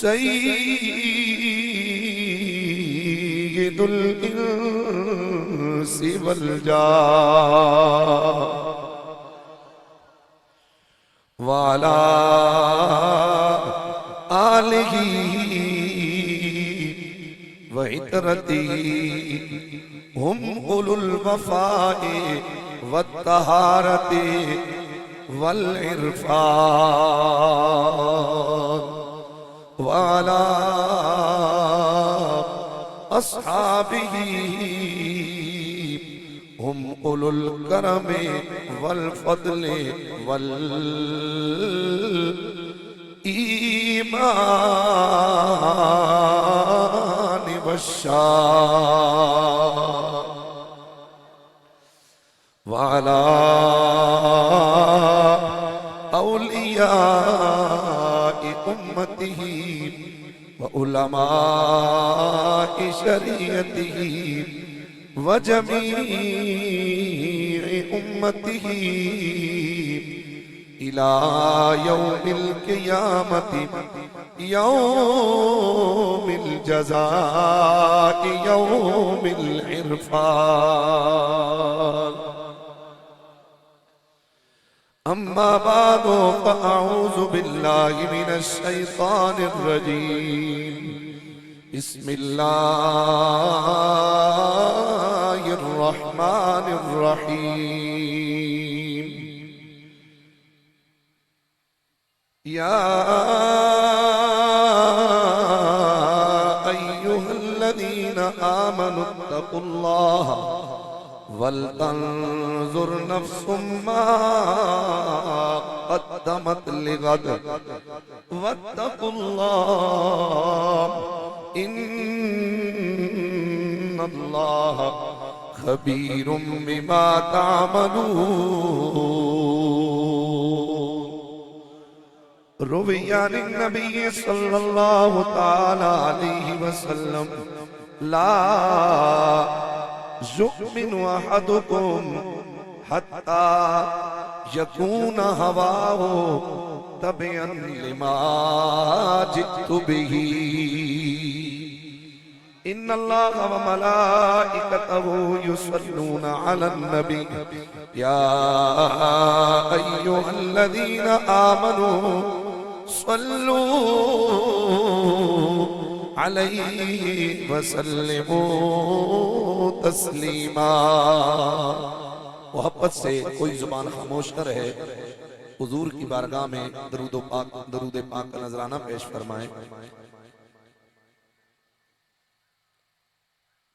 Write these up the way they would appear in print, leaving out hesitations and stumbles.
सय्यिदुल इंसी वल जान वाला आलिही व इतरतिही हुम उलुल वफ़ाए वत्तहारते वल इरफान वाला अस्हाबिही हुम उलुल करमे वल फद्ले वल ईमान वश्शान वाला औलियाए उम्मतिही व उलमाए शरीयतिही व जमीए उम्मतिही इला यौमिल क़ियामति यौमिल जज़ाए यौमिल इरफ़ान अम्मा बादो फ़अऊज़ु बिल्लाहि मिनश शैतानिर रजीम बिस्मिल्लाहिर रहमानिर रहीम या अय्युहल्लज़ीना आमनुत्तक़ुल्लाह वल तंजुर नफ्सुम मा क़द्दमत लिगद वत्तक़ुल्लाह इन्नल्लाह खबीरुम बिमा तामलून। रुविया नबी सल्लल्लाहु ताला अलैहि वसल्लम ला युमिनु अहदुकुम हत्ता यकून हवाहु तबिअन लिमा जितु बिही इन्नल्लाह व मलाइकतहु युसल्लूना अलन नबी या अय्युहल्लज़ीना आमनू सल्लू अलैहि वसल्लिमू तस्लीमा। मोहब्बत से कोई जुबान खामोश न रहे, हुजूर की बारगाह में दरूद पाक का नजराना पेश फरमाएं।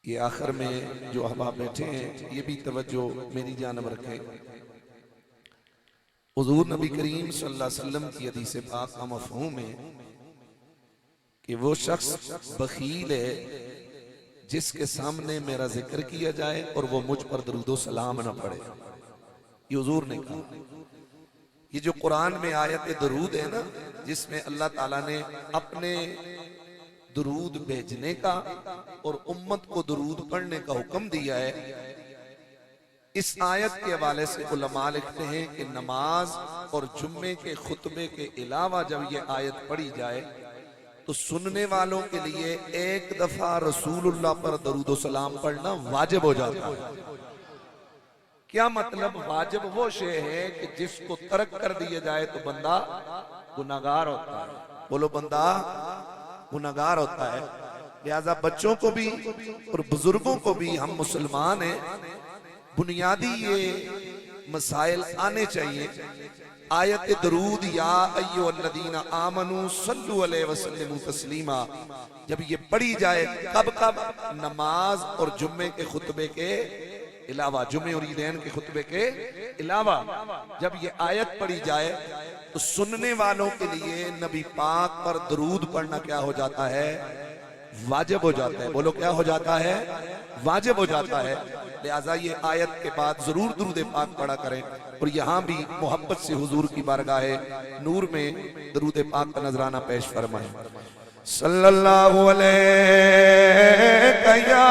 ये आखिर में जो अहबाब बैठे हैं ये भी तवज्जो मेरी जानब रखें। हुजूर नबी करीम सल्लल्लाहु अलैहि वसल्लम की हदीस पाक का मफ़हूम है कि वो शख्स बखील है जिसके सामने मेरा जिक्र किया जाए और वो मुझ पर दरूदो सलाम न पढ़े। ये हुजूर ने कहा। ये जो कुरान में आयत दरूद है ना, जिसमें अल्लाह ताला ने अपने दरूद भेजने का और उम्मत को दरूद पढ़ने का हुक्म दिया है, इस आयत के हवाले से उलमा लिखते हैं कि नमाज और जुम्मे के खुतबे के अलावा जब ये आयत पढ़ी जाए तो सुनने वालों के लिए एक दफा रसूलुल्लाह पर दरूदो सलाम पढ़ना वाजिब हो जाता है। क्या मतलब? वाजिब वो शे है कि जिसको तर्क कर दिया जाए तो बंदा गुनाहगार होता है। बोलो, बंदा गुनाहगार होता है। लिहाजा बच्चों को भी और बुजुर्गों को भी, हम मुसलमान हैं, बुनियादी ये मसाइल आने चाहिए। आयत दरूद या अय्युहल्लज़ीना आमनू सल्लु अलैहि वसल्लिमू तस्लीमा जब ये पढ़ी जाए, कब कब? नमाज और जुम्मे के खुतबे के अलावा, जुम्मे और ईदैन के खुतबे के अलावा जब ये आयत पढ़ी जाए तो सुनने वालों के लिए नबी पाक पर दरूद पढ़ना क्या हो जाता है? वाजिब हो जाता है। बोलो, क्या हो जाता है? वाजिब हो जाता है। लिहाजा ये आयत के बाद जरूर दुरूद पाक पढ़ा करें और यहाँ भी मोहब्बत से हुजूर की बारगाह नूर में दरूद पाक का नजराना पेश फरमाएं। सल्लल्लाहु अलैहि या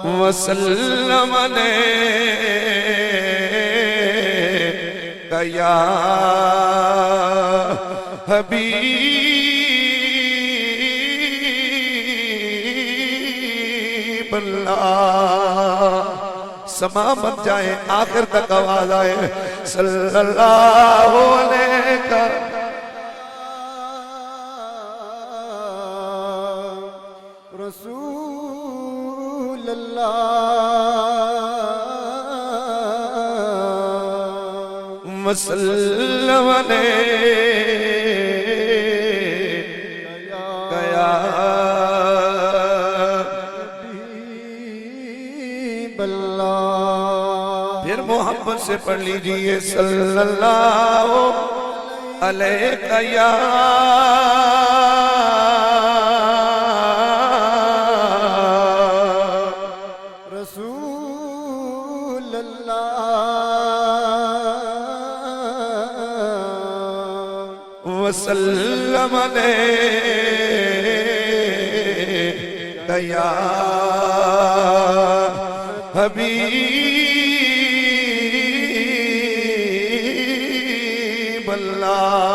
वसल्लम अलैका या हबीब अल्लाह। समा बन जाए, आखिर तक आवाज आए सल्लल्लाहु अलैका रसूल अल्लाह वसल्लम अलैका या हबीब अल्लाह। फिर मोहब्बत से पढ़ लीजिए सल्लल्लाहु अलैका या रसूल अल्लाह वसल्लम अलैका या हबीब अल्लाह।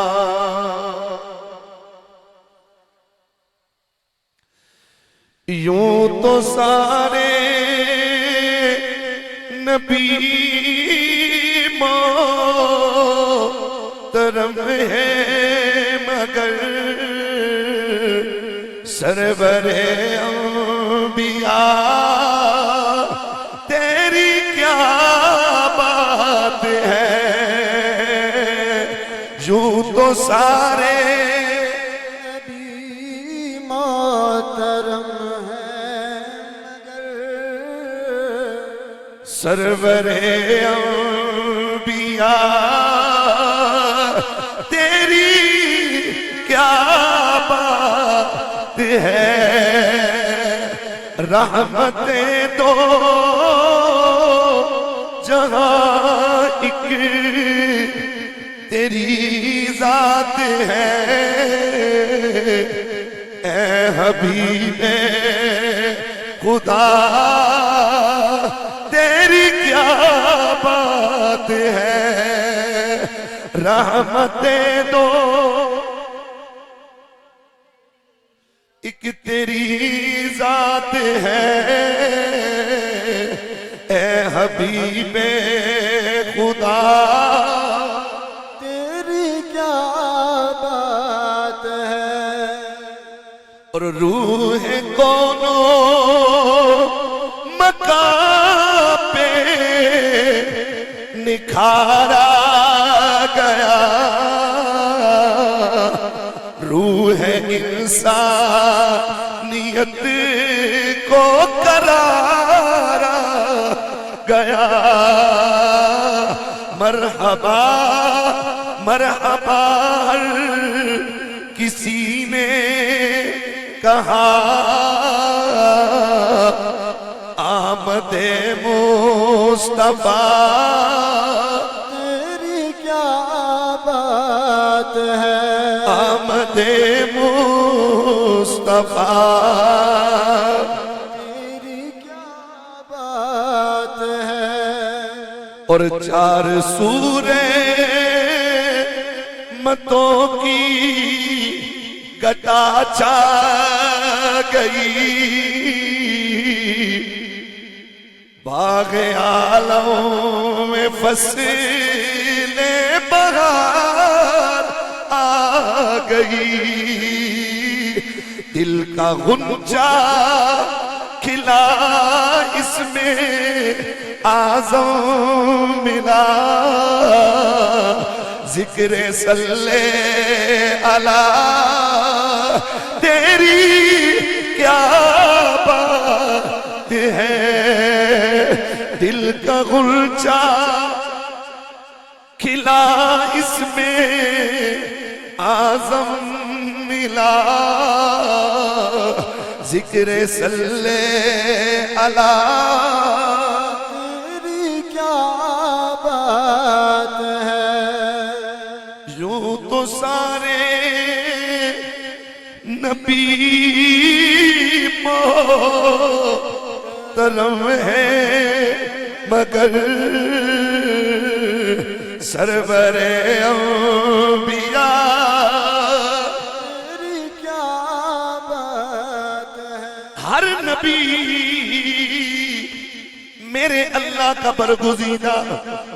यूं तो सारे नबी मोहतरम है मगर सरवरे अंबिया तेरी क्या बात है। यूं तो सारे नबी मोहतरम है मगर सरवरे अंबिया तेरी क्या बात है। रहमतें दो जहां एक तेरी जात है। ए हबीबे खुदा तेरी क्या बात है। रहमतें दो एक तेरी जात है। ए हबीबे खुदा तेरी क्या बात है। और रूह कोनो मकाम पे निखारा गया। रूह इंसानियत को करारा गया। मरहबा मरहबा हर किसी ने कहा आमदे मुस्तफा तेरी क्या बात है। आमदे मुस्तफा तेरी क्या बात है। और चार सूरे मतों की घटा छा गई। बाग आलम में फसले बहार आ गई। दिल का गुंजा खिला इसमें आज़म मिला। जिक्र सल्ले अला तेरी क्या बात है। दिल का गुलचा खिला इसमें आज़म मिला। जिक्र सल्ले अला तेरी क्या बात है। यूं तो सारे नबी मोहतरम है मगर सरवरे अंबिया। तेरी क्या बात है। हर नबी मेरे अल्लाह का बरगुज़ीदा,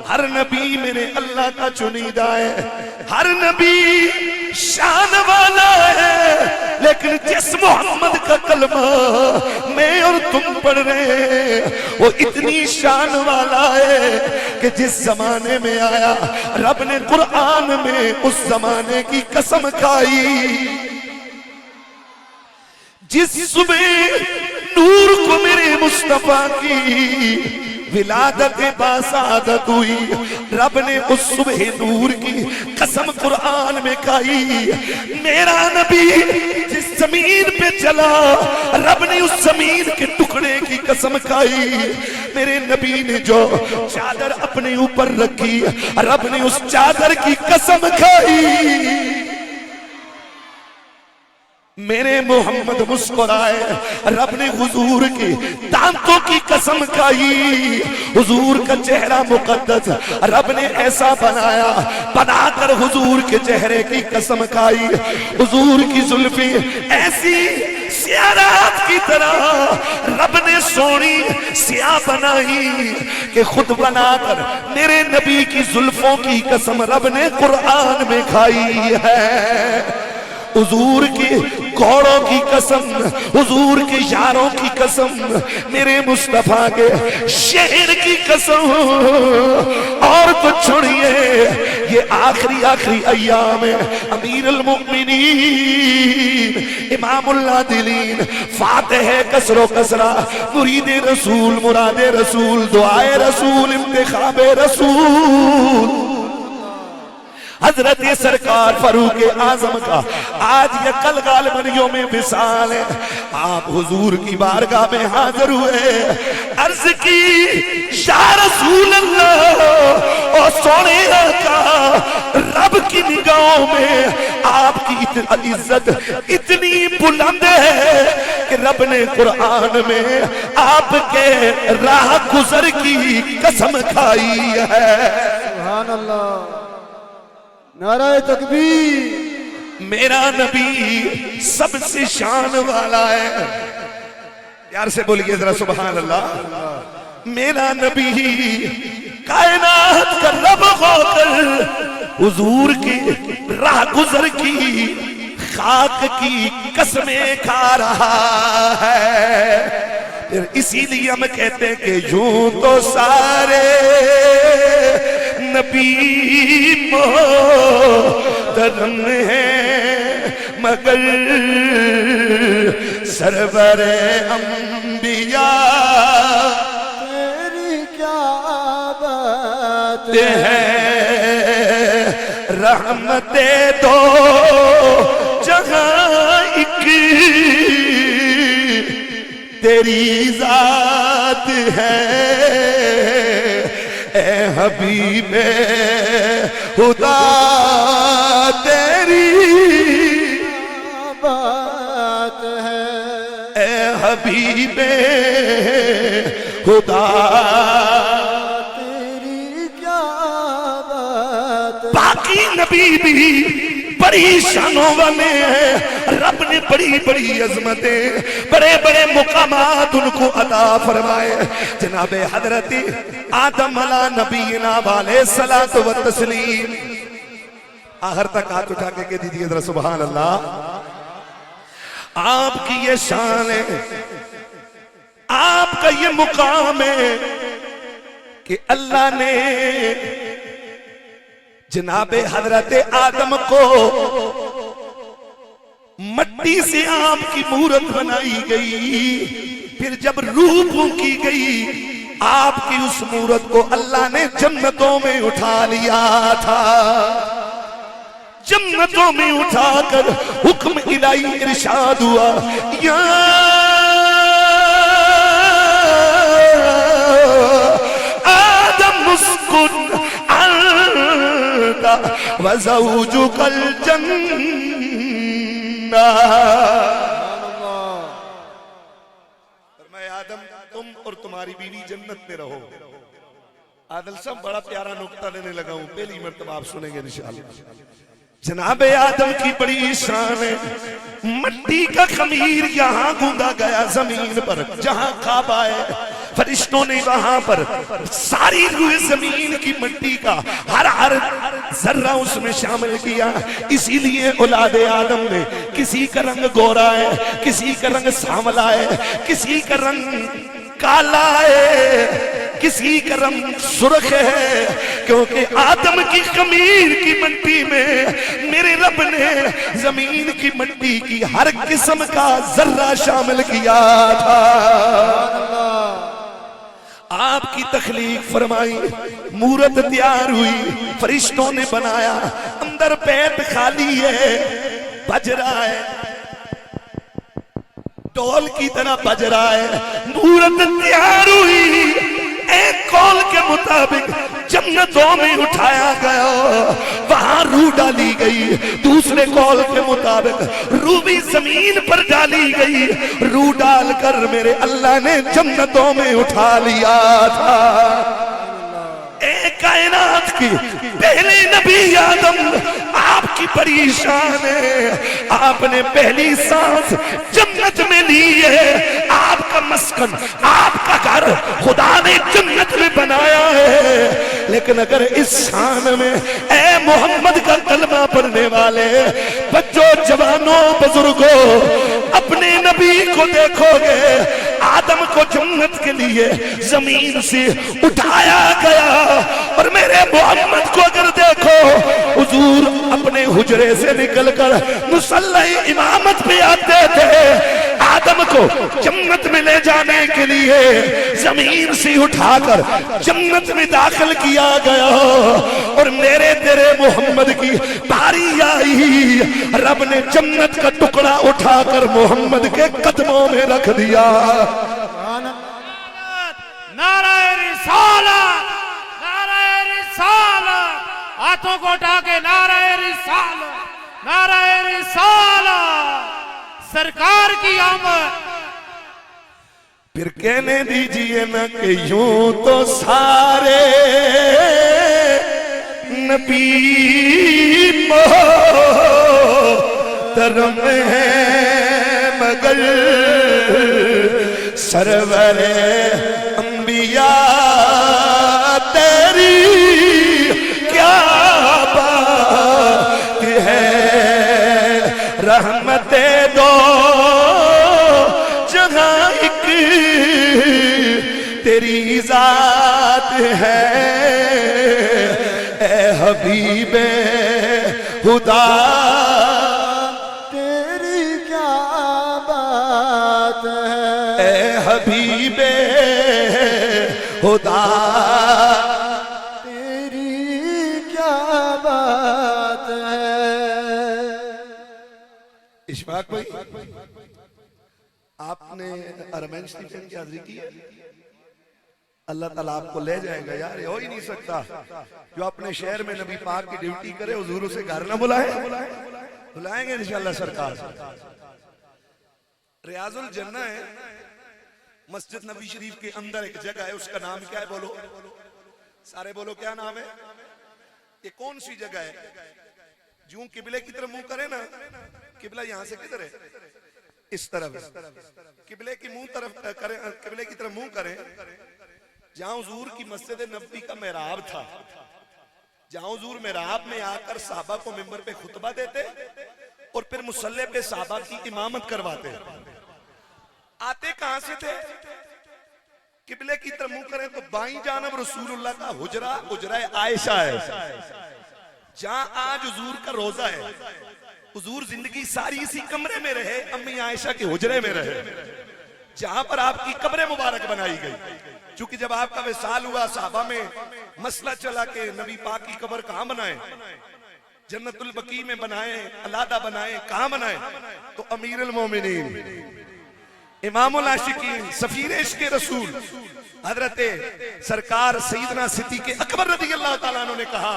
हर नबी मेरे अल्लाह का चुनीदा है, हर नबी शान वाला है। लेकिन जिस मोहम्मद का कलमा मैं और तुम पढ़ रहे हैं वो इतनी शान वाला है कि जिस जमाने में आया रब ने कुरान में उस जमाने की कसम खाई। जिस सुबह नूर को मेरे मुस्तफा की विलादत बासादत हुई, रब ने उस सुबह नूर की कसम कुरान में खाई। मेरा नबी जिस जमीन पे चला रब ने उस जमीन के टुकड़े की कसम खाई। मेरे नबी ने जो चादर अपने ऊपर रखी रब ने उस चादर की कसम खाई। मेरे मोहम्मद मुस्कुराए रब ने हुजूर की दांतों की कसम खाई। हुजूर का चेहरा मुकद्दस रब ने ऐसा बनाया, बनाकर हुजूर के चेहरे की कसम खाई। हुजूर की जुल्फी ऐसी सियारात की तरह रब ने सोनी सिया बनाई कि खुद बनाकर मेरे नबी की जुल्फों की कसम रब ने कुरान में खाई है। हुजूर के घोड़ों की कसम, हुजूर के यारों की कसम, मेरे मुस्तफा के शहर की कसम। और तो छोड़िए ये आखिरी अय्याम है, अमीरुल मुमिनीन इमामुल आदिलीन फातिह कसरो कसरा मुरीद रसूल मुराद रसूल दुआए रसूल इंतखाब रसूल हजरत सरकार फारूक आजम का आज या कल गालिबनियों में विसाल है। आप हुजूर की बारगाह में हाजिर हुए, अर्ज की या रसूल अल्लाह और सोने का रब की निगाहों में आपकी इज्जत इतनी बुलंद है कि रब ने कुरान में आपके राह गुजर की कसम खाई है। सुभान अल्लाह, नाराए तकबीर। मेरा नबी सबसे शान वाला है, प्यार से बोलिए जरा सुभान अल्लाह। मेरा नबी कायनात का रब होकर हुजूर की राह गुजर की खाक की कसमें खा रहा है। फिर इसीलिए हम कहते हैं कि यूं तो सारे नबी मोहतरम है मगर सरवरे अंबिया। तेरी क्या बात है रहमते दो जहां एक तेरी जात है। ए हबीबे खुदा तेरी बात है। ए हबीबे खुदा तेरी क्या बात। बाकी नबी भी बड़ी शानों वाले हैं, रब ने बड़ी बड़ी अजमतें बड़े बड़े मुकामात उनको अता फरमाए। जनाबे हजरत आदम अला नबीना वाले सलात व तस्लीम आखिर तक हाथ उठा के कह दीजिए जरा सुभान अल्लाह। आपकी ये शान है, आपका ये मुकाम है कि अल्लाह ने जनाबे हजरत आदम को मट्टी से आपकी मूरत बनाई गई। फिर जब रूह फूंकी गई आपकी उस मूरत को अल्लाह ने जन्नतों में उठा लिया था। जन्नतों में उठाकर हुक्म इलाही इरशाद हुआ, या आदम मुस्कुन अंता व ज़ौजुकल जन्नह। फरमाया आदम तुम और तुम्हारी बीवी जन्नत में रहो। आदिल साहब बड़ा प्यारा नुक्ता देने लगा हूं, पहली मर्तबा आप सुनेंगे इंशाअल्लाह। जनाबे आदम की बड़ी शान है, मट्टी का खमीर यहाँ गूंदा गया जमीन पर, जहाँ काबा है फरिश्तों ने वहां पर सारी रूए जमीन की मिट्टी का हर जर्रा उसमें शामिल किया। इसीलिए औलादे आदम में किसी का रंग गोरा है, किसी का रंग सांवला है, किसी का रंग काला है, किसी का रंग सुर्ख है, क्योंकि आदम की खमीर की मिट्टी में मेरे रब ने जमीन की मिट्टी की हर किस्म का जर्रा शामिल किया था। आपकी तखलीक फरमाई, मूरत तैयार हुई, फरिश्तों ने बनाया, अंदर पेट खाली है, बज रहा है, ढोल की तरह बज रहा है। मूरत तैयार हुई, एक कौल के मुताबिक जन्नतों में उठाया गया, वहां रूह डाली गई। दूसरे कौल के मुताबिक रूह भी जमीन पर डाली गई। रूह डालकर मेरे अल्लाह ने जन्नतों में उठा लिया था। एक कायनात की पहले नबी आदम, आपकी बड़ी शान है, आपने पहली सांस जन्नत में ली है। आपका मस्कन, आपका घर खुदा ने जन्नत में बनाया है। लेकिन अगर इस शान में ए मोहम्मद का कलमा पढ़ने वाले बच्चों, जवानों, बुजुर्गों, अपने नबी को देखोगे, आदम को जन्नत के लिए जमीन से उठाया गया, और मेरे मोहम्मद को अगर देखो, हुजूर अपने हुजरे से निकलकर मुसल्ला इमामत पे आते थे। आदम को जन्नत में ले जाने के लिए जमीन से उठाकर जन्नत में दाखिल किया गया, और मेरे तेरे मोहम्मद की बारी आई, रब ने जन्नत का टुकड़ा उठाकर मोहम्मद के कदमों में रख दिया। नाराए रिसालत, नाराए रिसालत, हाथों को उठा के नाराए रिसालत, नाराए रिसालत, सरकार की आमद। फिर कहने दीजिए न कि यूं तो सारे नबी मोहतरम हैं, मगर सरवरे अंबिया तेरी क्या बात है। रहमते दो जहां एक तेरी जात है, ए हबीबे खुदा तेरी क्या बात है, ए हबीबे खुदा तेरी क्या बात है। इशफाक भाई, आपने अरमैन स्टीफन की हाजिरी की है? अल्लाह ताला आपको ले जाएगा यार, ये हो ही नहीं सकता जो अपने शहर में नबी पाक की ड्यूटी करे, हुजूर उसे घर ना बुलाए। बुलाएंगे इंशाअल्लाह सरकार। रियाजुल जन्ना है, मस्जिद नबी शरीफ के अंदर एक जगह है, उसका नाम क्या है? बोलो सारे, बोलो क्या नाम है? ये कौन सी जगह है? जूं किबले की तरफ मुंह करे ना, किबला यहां से किधर है? इस तरफ। किबले की मुंह तरफ करें, किबले की तरफ मुंह करें, जहां हुजूर की मस्जिद नबी का मेहराब था, जहां हुजूर मेहराब में आकर साहबा को मिंबर पे खुतबा देते और फिर मुसल्ले पे साहबा की इमामत करवाते। आते कहां से थे? किबले की तरफ मुंह करें तो बाईं जानब रसूलुल्लाह का हुजरा, हुजरा आयशा है, जहां आज हुजूर का रोजा है। हुजूर जिंदगी सारी इसी कमरे में रहे, अम्मी आयशा के हुजरे में रहे, जहां पर आपकी कब्र मुबारक बनाई गई। क्योंकि जब आपका विसाल हुआ, साहबा में मसला चला के नबी पाक की कब्र कहां बनाए, जन्नतुल बकी में बनाए, अलादा बनाए, कहां बनाए? तो अमीरुल मोमिनीन, इमामुल आशिकीन, सफीर इश्क़ रसूल हजरत सरकार सईदना सिद्दीक़ अकबर रज़ियल्लाहु ताला अन्हु ने कहा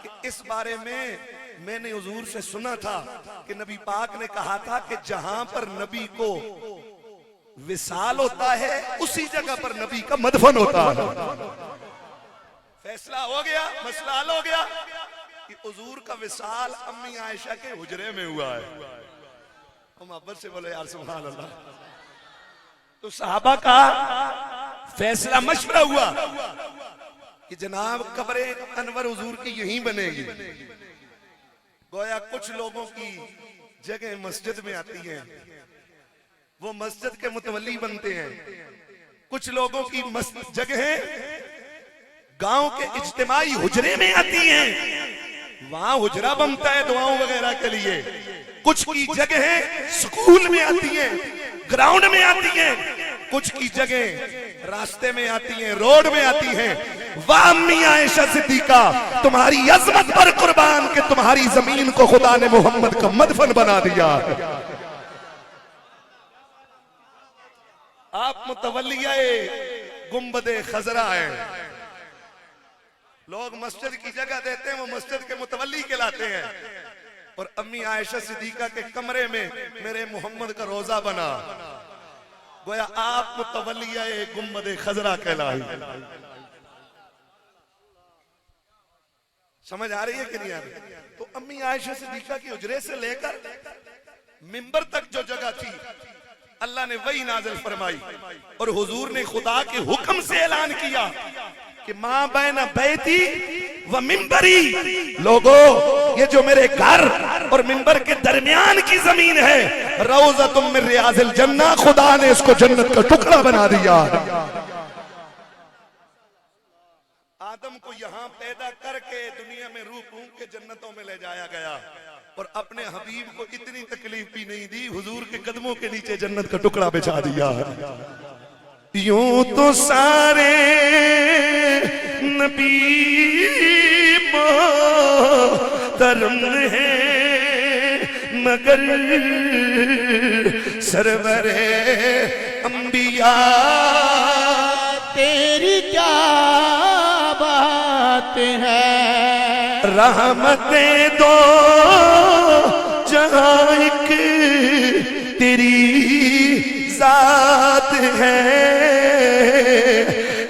कि इस बारे में मैंने हुजूर से सुना था कि नबी पाक ने कहा था कि जहां पर नबी को विसाल होता है, उसी जगह पर नबी का मदफन होता है। फैसला हो गया, मसला हल हो गया कि हुजूर का विसाल अम्मी आयशा के हुजरे में हुआ है। मोहब्बत से बोले यार सुभान अल्लाह। तो सहाबा का फैसला मशवरा हुआ कि जनाब कब्रे अनवर हुजूर की यहीं बनेगी। गोया कुछ लोगों की जगह मस्जिद में आती है, वो मस्जिद के मुतवल्ली बनते हैं। कुछ लोगों की जगह गांव के इज्तिमाई हुजरे में आती हैं, वहां हुजरा बनता है दुआओं वगैरह के लिए। कुछ की जगह स्कूल में आती है, ग्राउंड में आती है। कुछ की जगह रास्ते में आती है, रोड में आती है। वाह अम्मी आयशा सिद्दीका, तुम्हारी अजमत पर कुर्बान कि तुम्हारी जमीन को खुदा ने मोहम्मद का मदफन बना दिया। आप मुतवल्लिया गुंबदे खजरा है। लोग मस्जिद की जगह देते हैं, वो मस्जिद के मुतवल्ली कहलाते हैं। और अम्मी आयशा सिद्दीका के कमरे में मेरे मोहम्मद का रोजा बना, गोया आप मुतवल्लिया गुंबदे खजरा कहलाई। समझ आ रही है कि नहीं आ रही? तो अम्मी आयशा सिद्दीका की हुजरे से लेकर मिंबर तक जो जगह थी, अल्लाह ने वही नाज़िल फरमाई। और हुजूर ने खुदा के हुक्म से ऐलान किया कि मां बैना बैती व मिंबरी, लोगो ये जो मेरे घर और मिंबर के दरमियान की जमीन है, रौज़तुम मिन रियाज़िल जन्नह, खुदा ने इसको जन्नत का टुकड़ा बना दिया। आदम को यहाँ पैदा करके दुनिया में रूह फूंक के जन्नतों में ले जाया गया, और अपने हबीब को इतनी तकलीफ भी नहीं दी, हुजूर के कदमों के नीचे जन्नत का टुकड़ा बिछा दिया। यूं तो सारे नबी मोहतरम हैं, मगर सरवरे अंबिया तेरी क्या बात है। रहमतें दो जहां एक तेरी जात है,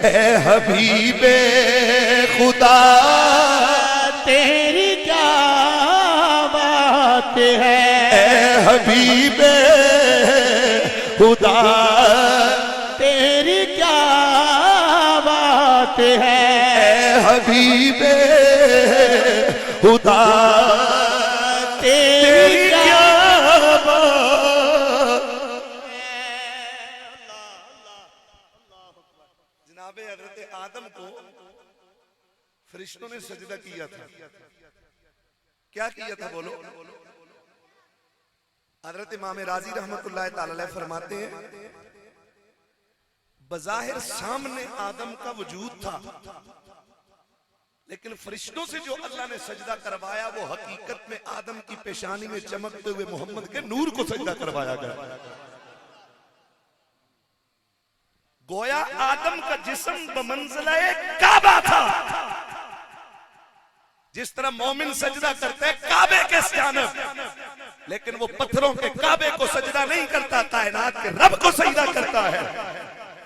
ए हबीबे खुदा तेरी क्या बात है। ए हबीबे खुदा तेरी क्या बात है। ए हबीबे खुदा तेरी क्या जनाबे हजरत आदम को फरिश्तों ने सजदा किया था। क्या किया था बोलो? हजरत इमाम राजी रहमतुल्लाह तआला अलैह फरमाते हैं, बज़ाहिर सामने आदम का वजूद था, लेकिन फरिश्तों से जो अल्लाह ने सजदा करवाया वो हकीकत में आदम की पेशानी में चमकते हुए मोहम्मद के नूर को सजदा करवाया गया। गोया आदम का जिस्म बमंज़िला काबा था। जिस तरह मोमिन सजदा करते हैं काबे के जानिब, लेकिन वो पत्थरों के काबे को सजदा नहीं करता, कायनात के रब को सजदा करता है।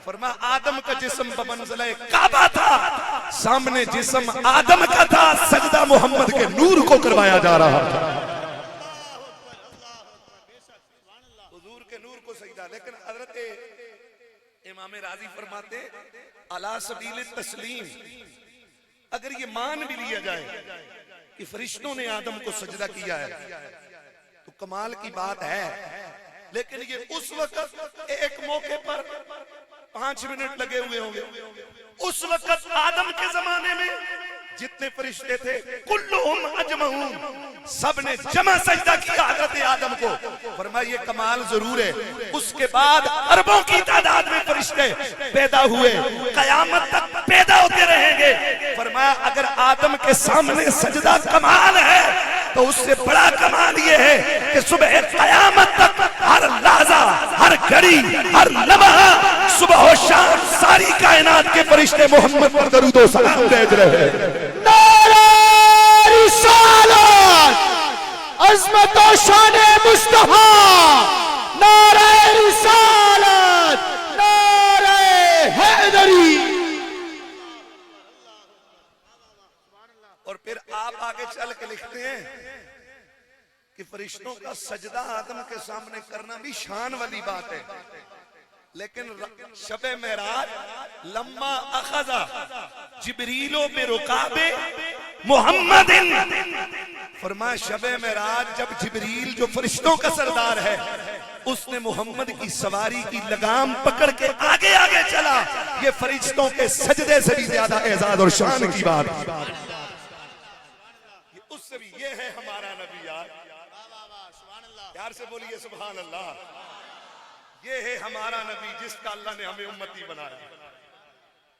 फरमा आदम का जिस्म बमंज़िला काबा था, सामने जिस्म आदम का था, सजदा मोहम्मद के नूर को करवाया जा रहा था। हुजूर के नूर को सजदा। लेकिन हजरत इमाम राजी फरमाते अला सबील तस्लीम, अगर ये मान भी लिया जाए कि फरिश्तों ने आदम को सजदा किया है तो कमाल की बात है, लेकिन ये उस वक्त एक मौके पर 5 मिनट लगे हुए होंगे। उस वक्त आदम के जमाने में जितने फरिश्ते थे कुल्लुहुम अजमऊन, सबने जमा सजदा किया हजरत आदम को। फरमाया ये कमाल जरूर है। उसके बाद अरबों की तादाद में फरिश्ते पैदा हुए, कयामत तक पैदा होते रहेंगे। फरमाया अगर आदम के सामने सजदा कमाल है तो उससे बड़ा कमाल ये है कि सुबह कयामत तक हर लहजा, हर घड़ी, हर लम्हा, सुबह और शाम सारी कायनात के फरिश्ते मोहम्मद पर दरूद व सलाम भेज रहे हैं। नारे रिसालत, अज़मत व शान मुस्तफा, नारे रिसालत, आगे चल के लिखते हैं कि फरिश्तों का सजदा आदम के सामने करना भी शान वाली बात है, लेकिन शबे मेराज लम्मा अखज़ा जिब्रीलो बिरुकाबे मुहम्मदिन, फरमाया शबे मेराज जब जिब्रील जो फरिश्तों का सरदार है उसने मोहम्मद की सवारी की लगाम पकड़ के आगे आगे चला, ये फरिश्तों के सजदे से भी ज्यादा एजाज और शान की बात। ये उससे भी, ये है हमारा नबी यार, प्यार से बोलिए सुभान अल्लाह। ये है हमारा नबी जिसका अल्लाह ने हमें उम्मती बनाया।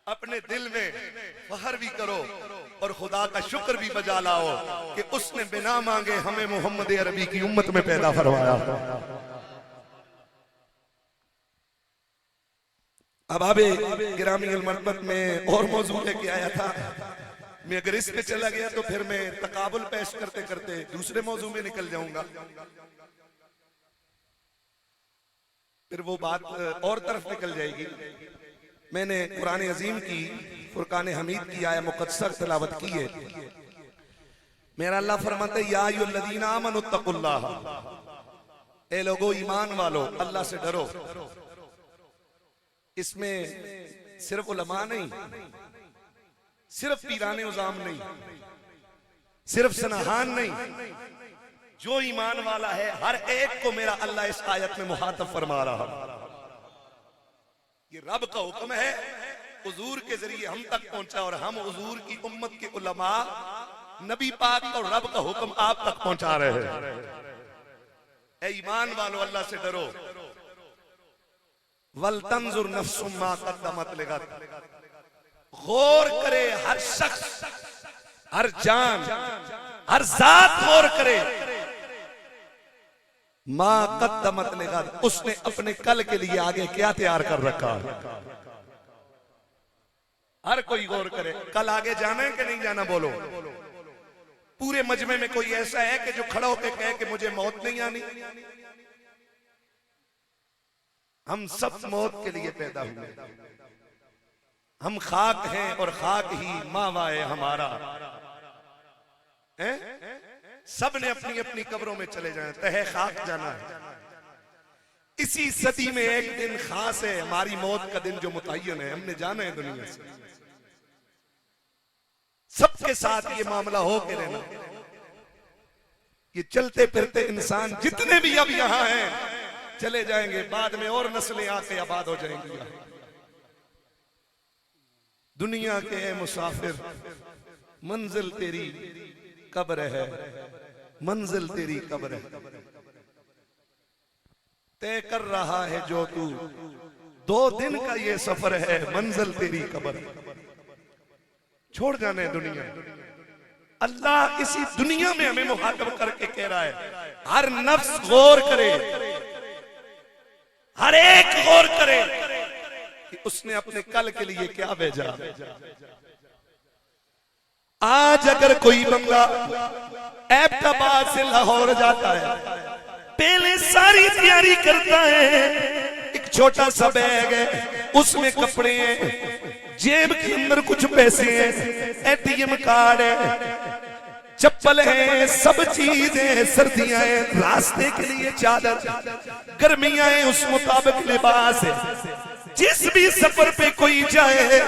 अपने दिल में फख्र भी करो और खुदा का शुक्र भी बजा लाओ कि उसने बिना मांगे हमें मोहम्मद अरबी की उम्मत में पैदा फरमाया। अब आबे गिरामी अल-मरतबत में और मौजू लेके आया था, मैं अगर इस पे चला गया तो फिर मैं तकाबुल पेश करते करते दूसरे मौजू में निकल जाऊंगा, फिर वो बात और तरफ निकल जाएगी। मैंने कुरान अजीम की फुरकान हमीद की आया मुकद्दस तिलावत की है। मेरा अल्लाह फरमाते या अय्युहल्लज़ीना आमनु तक़ुल्लाह, ए लोगो ईमान वालो अल्लाह से डरो। इसमें सिर्फ उलमा नहीं, सिर्फ पीराने उजाम नहीं, सिर्फ सनहान नहीं, जो ईमान वाला है हर एक को मेरा अल्लाह इस आयत में मुहातब फरमा रहा। ये रब का हुक्म है, हुजूर के जरिए हम तक पहुंचा और हम हुजूर की उम्मत के उलमा, नबी पाक और रब का हुक्म आप तक पहुंचा रहे हैं। ए ईमान वालों अल्लाह से डरो। वल तंजुर नफ्सुम मा कद्दमत लिगद, गौर करे हर शख्स, हर जान, हर जात गौर करे मा कद्दमत लिगद, उसने अपने कल के लिए आगे क्या तैयार कर रखा है। हर कोई गौर करे, कल आगे जाना है कि नहीं जाना। बोलो पूरे मजमे में कोई ऐसा है कि जो खड़ा होकर कहे कि मुझे मौत नहीं आनी। हम सब मौत के लिए पैदा हुए, हम खाक हैं और खाक ही मावा है हमारा है? सब ने अपनी अपनी कब्रों में चले जाए, तहे खाक जाना है। इसी सदी में एक दिन खास है, हमारी मौत का दिन जो मुतय्यन है, हमने जाना है दुनिया से। सबके साथ ये मामला हो के रहना। ये चलते फिरते इंसान जितने भी अब यहां हैं चले जाएंगे, बाद में और नस्लें आके आबाद हो जाएंगी। दुनिया के ए मुसाफिर, मंजिल तेरी कब्र है, मंजिल तेरी कब्र है। तय कर रहा है जो तू, 2 दिन का ये सफर है, मंजिल तेरी कब्र। छोड़ जाने दुनिया। अल्लाह इसी दुनिया में हमें मुखातब करके कह रहा है, हर नफ्स गौर करे, हर एक गौर करे कि उसने अपने कल के लिए क्या भेजा। आज अगर कोई बंदा एबटाबाद से लाहौर जाता है, पहले सारी तैयारी करता है, एक छोटा सा बैग है, उसमें कपड़े हैं, जेब के अंदर कुछ पैसे हैं, एटीएम कार्ड है, चप्पल है, सब चीजें, सर्दियां हैं, रास्ते के लिए चादर, गर्मियां हैं, उस मुताबिक लिबास है। जिस भी सफर पे कोई जाए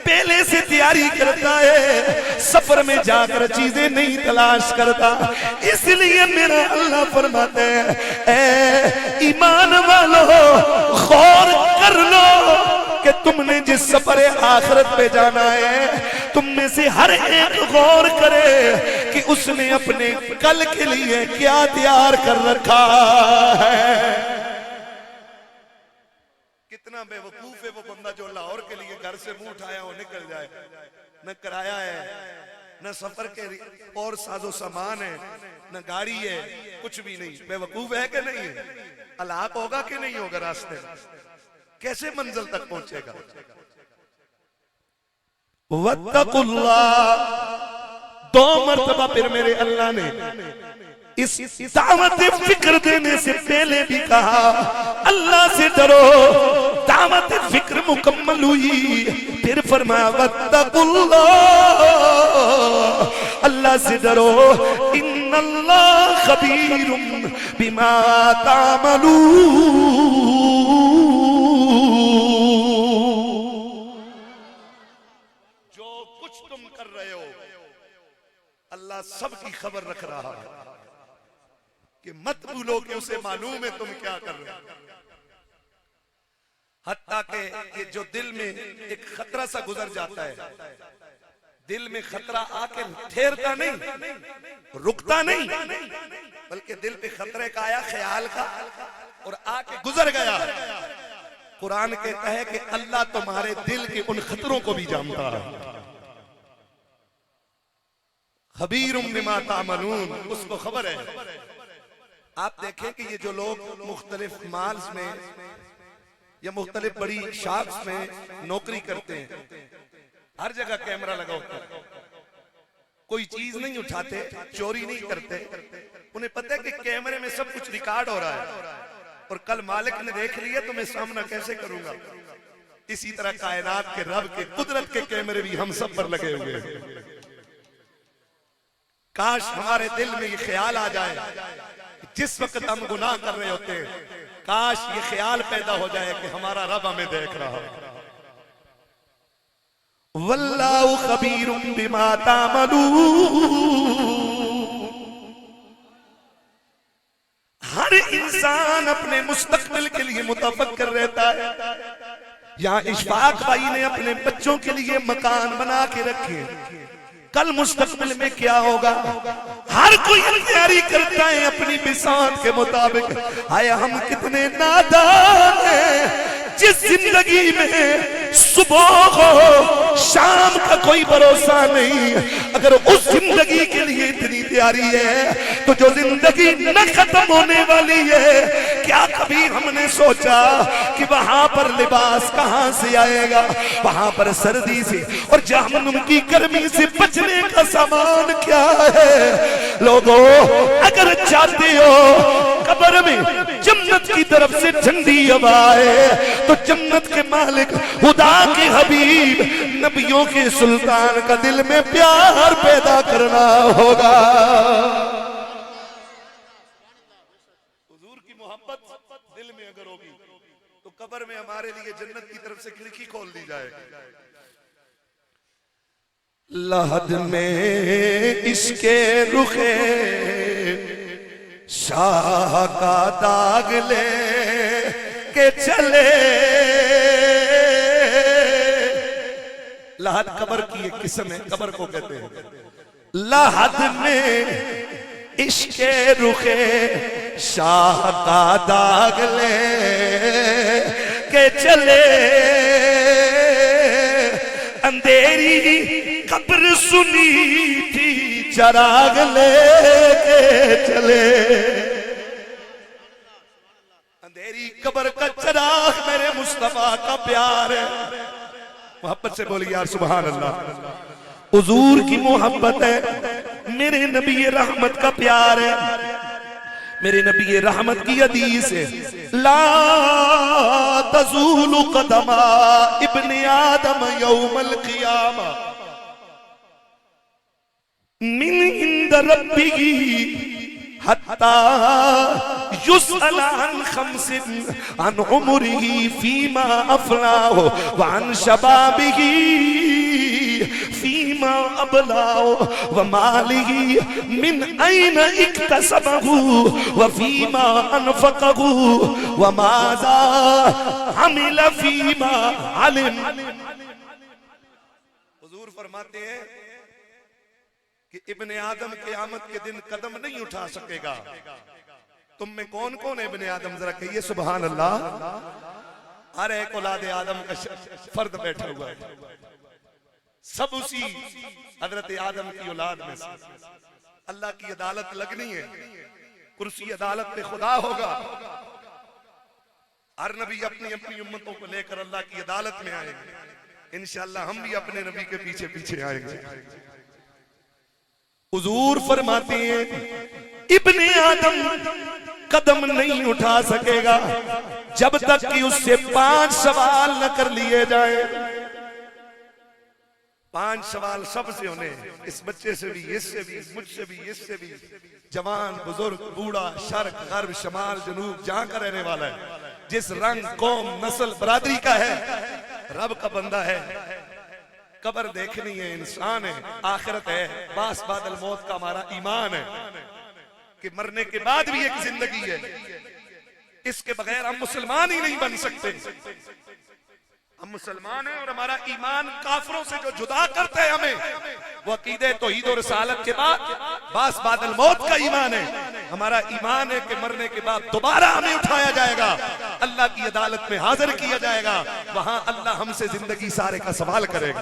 पहले से तैयारी करता है, सफर में जाकर चीजें नहीं तलाश करता। इसलिए मेरा अल्लाह फरमाता है, ऐ ईमान वालों गौर कर लो कि तुमने जिस सफर आखिरत पे जाना है, तुम में से हर एक गौर करे कि उसने अपने कल के लिए क्या तैयार कर रखा है। कितना बेवकूफ है वो बंदा जो लाहौर के लिए घर से मुंह उठाया हो निकल जाए, न किराया है, न सफर के और साजो सामान है, न गाड़ी है, कुछ भी नहीं। बेवकूफ है कि नहीं है? हलाक होगा कि नहीं होगा रास्ते में? कैसे मंजिल तक पहुंचेगा? वत्तकुल्लाह, 2 मरतबा फिर मेरे अल्लाह ने इस दावत फिक्र देने से पहले भी कहा, अल्लाह से डरो। दावत फिक्र मुकम्मल हुई। फिर फरमाया वत्तकुल्लाह, अल्लाह से डरो, इन्नल्लाह खबीरुम बिमा तामलून। जो कुछ तुम कर रहे हो अल्लाह सबकी खबर रख रहा है, कि मत भूलो कि उसे मालूम है तुम क्या कर रहे हो। हत्ता के ये जो दिल में एक खतरा सा गुजर जाता है, दिल में खतरा आके ठहरता नहीं, रुकता नहीं, बल्कि दिल पे खतरे का आया, ख्याल का, और आके गुजर गया। कुरान कहता है कि अल्लाह तुम्हारे दिल के उन खतरों को भी जानता है। खबीरुम बिमा तामलून, उसको खबर है। आप देखें कि ये जो लोग मुख्तलिफ माल्स में या मुख्तलिफ बड़ी शॉप्स में नौकरी करते हैं, हर जगह कैमरा लगा होता है, कोई चीज नहीं उठाते, चोरी नहीं करते, उन्हें पता है कि कैमरे में सब कुछ रिकॉर्ड हो रहा है और कल मालिक ने देख लिया तो मैं सामना कैसे करूंगा। इसी तरह कायनात के रब के कुदरत के कैमरे भी हम सब पर लगे हुए हैं। काश हमारे दिल में ये ख्याल आ जाए कि जिस वक्त हम गुनाह कर रहे होते हैं, काश ये ख्याल पैदा हो जाए कि हमारा रब हमें देख रहा है। वल्लाहु खबीरुम बिमा तामलून। हर इंसान अपने मुस्तकबिल के लिए मुतफक्किर रहता है। यहाँ इशफाक भाई ने अपने बच्चों के लिए मकान बना के रखे, कल मुस्तकबिल में क्या होगा हर कोई तैयारी करता है अपनी बिसात के मुताबिक। हाय हम कितने नादान हैं, जिस जिंदगी में सुबह हो शाम का कोई भरोसा नहीं, अगर उस जिंदगी के लिए इतनी तैयारी है तो जो जिंदगी न खत्म होने वाली है, क्या कभी हमने सोचा कि वहां पर लिबास कहां से आएगा, वहां पर सर्दी से और जहन्नुम की गर्मी से बचने का सामान क्या है। लोगों अगर चाहते हो कब्र में जन्नत की तरफ से ठंडी हवा है तो जन्नत के मालिक खुदा के हबीब नबियों के सुल्तान का दिल में प्यार पैदा करना होगा। हुजूर की मोहब्बत दिल में अगर होगी तो कब्र में हमारे लिए जन्नत की तरफ से खिड़की खोल दी जाए। लहद में इसके रुखे शाह का दाग ले के चले। लहद कब्र की एक किस्म है, कब्र को कहते हैं। लहद में इसके रुखे शाह का दाग ले के चले, अंधेरी कब्र सुनी थी चराग ले के चले। अंधेरी कब्र का चराग मेरे मुस्तफा का प्यार है। मोहब्बत से बोलिए यार सुभान अल्लाह। हुजूर की मोहब्बत है, मेरे नबी रहमत का प्यार है। मेरे नबी रहमत की हदीस है, ला तज़ूलु क़दमा इब्ने आदम यौमल क़ियामा मिन इंद रब्बिही हत्ता युस्अल अन खम्सिन अन उमरिही फीमा अफनाहु व अन शबाबिही फीमा अबलाहु व मालिही मिन ऐन इक्तसबहु व फीमा अनफक़हु व माज़ा अमिल फीमा अलिम। हुजूर फरमाते हैं कि इब्ने आदम क़यामत के दिन कदम नहीं उठा सकेगा। तुम में कौन कौन है इब्ने आदम, जरा कहिए सुभान अल्लाह। हर एक औलाद आदम का फर्द बैठा हुआ है, सब उसी हजरत आदम की औलाद में से। अल्लाह की अदालत लगनी है, कुर्सी अदालत पे खुदा होगा। हर नबी अपनी अपनी उम्मतों को लेकर अल्लाह की अदालत में आएंगे। इंशाअल्लाह हम भी अपने नबी के पीछे पीछे आएंगे। हुजूर फरमाते हैं इब्ने आदम कदम नहीं उठा सकेगा जब तक कि उससे 5 सवाल न कर लिए जाए। 5 सवाल सबसे होने, इस बच्चे से भी, इससे भी, मुझसे भी, इससे भी, जवान, बुजुर्ग, बूढ़ा, शर्क, गर्ब, शमाल, जनूब, जहां का रहने वाला है, जिस रंग, कौम, नस्ल, बरादरी का है, रब का बंदा है। कब्र देखनी है, इंसान है, आखिरत है, बास बादल मौत का हमारा ईमान है कि मरने के बाद भी एक जिंदगी है। इसके बगैर हम मुसलमान ही नहीं बन सकते। हम मुसलमान हैं और हमारा ईमान काफिरों से जो जुदा करता है हमें, वो अकीदे तौहीद और रिसालत के बाद बास बादल मौत का ईमान है। हमारा ईमान है कि मरने के बाद दोबारा हमें उठाया जाएगा, अल्लाह की अदालत में हाजिर किया जाएगा, वहां अल्लाह हमसे जिंदगी सारे का सवाल करेगा।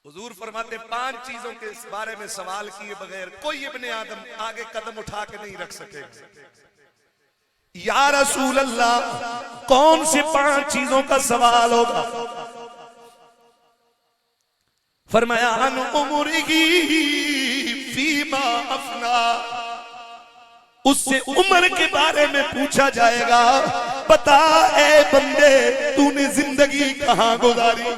हुजूर फरमाते 5 चीजों के इस बारे में सवाल किए बगैर कोई इब्ने आदम आगे कदम उठा के नहीं रख सकेगा। या रसूल अल्लाह, कौन से 5 चीजों का सवाल होगा? फरमाया अन उमरिही फीमा अफना, उससे उम्र के बारे में पूछा जाएगा। बता ए बंदे, तूने जिंदगी कहां गुजारी,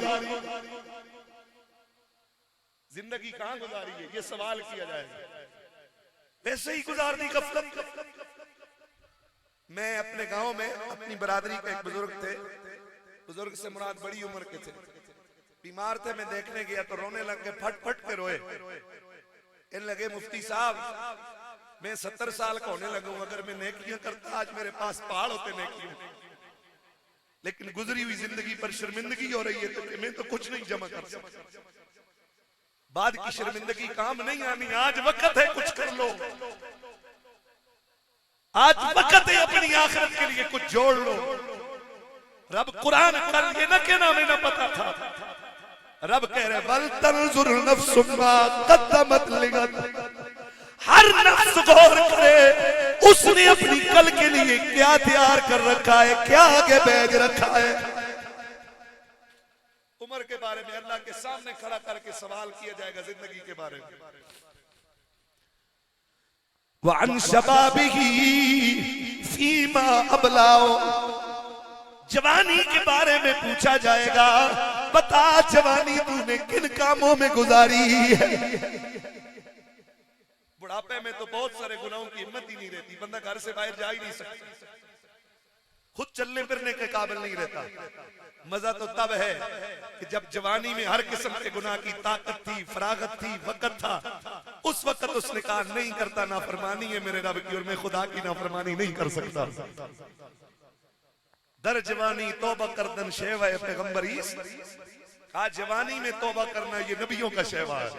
जिंदगी कहां गुजारी है, ये सवाल किया जाएगा। वैसे ही गुजार दी गफलत। मैं अपने गांव में अपनी बरादरी का एक बुजुर्ग थे, बुजुर्ग से मुराद बड़ी उम्र के थे, बीमार थे। मैं देखने गया तो रोने लग गए, फट फट के रोए। इन लगे मुफ्ती साहब, मैं 70 साल का होने लगूं, अगर मैं नेकियां करता आज मेरे पास पहाड़ होते नेकियों, लेकिन गुजरी हुई जिंदगी पर शर्मिंदगी हो रही है तो मैं तो कुछ नहीं जमा कर सकता। बाद की शर्मिंदगी काम नहीं आनी, आज वक्त है कुछ कर लो, आज वक्त है अपनी आखिरत के लिए कुछ जोड़ लो। रब कुरान कल ये न कहना मैं न पता था, रब कह रहे वल तंजुर नफ्सुम मा कद्दमत लिगद, हर नफ्स गौर करे उसने अपनी कल के लिए क्या तैयार कर रखा है, क्या आगे भेज रखा है। उम्र के बारे में अल्लाह के सामने खड़ा करके सवाल किया जाएगा जिंदगी के बारे में। वअन शबाबिही फीमा अबलाओ, जवानी के बारे में पूछा जाएगा। बता जवानी तूने किन कामों में गुजारी है। बुढ़ापे में तो बहुत सारे गुनाहों की हिम्मत ही नहीं रहती, बंदा घर से बाहर जा ही नहीं सकता, खुद चलने फिरने के काबिल नहीं रहता। मजा तो तब है कि जब जवानी में हर किस्म के गुनाह की ताकत थी, फरागत थी, वक्त था, उस वक्त उसने कहा नहीं करता, नाफरमानी है मेरे रब की और मैं खुदा की नाफरमानी नहीं कर सकता। दर जवानी तौबा करदन शेवा है पैगंबरी, आज जवानी में तौबा करना ये नबियों का शेवा है।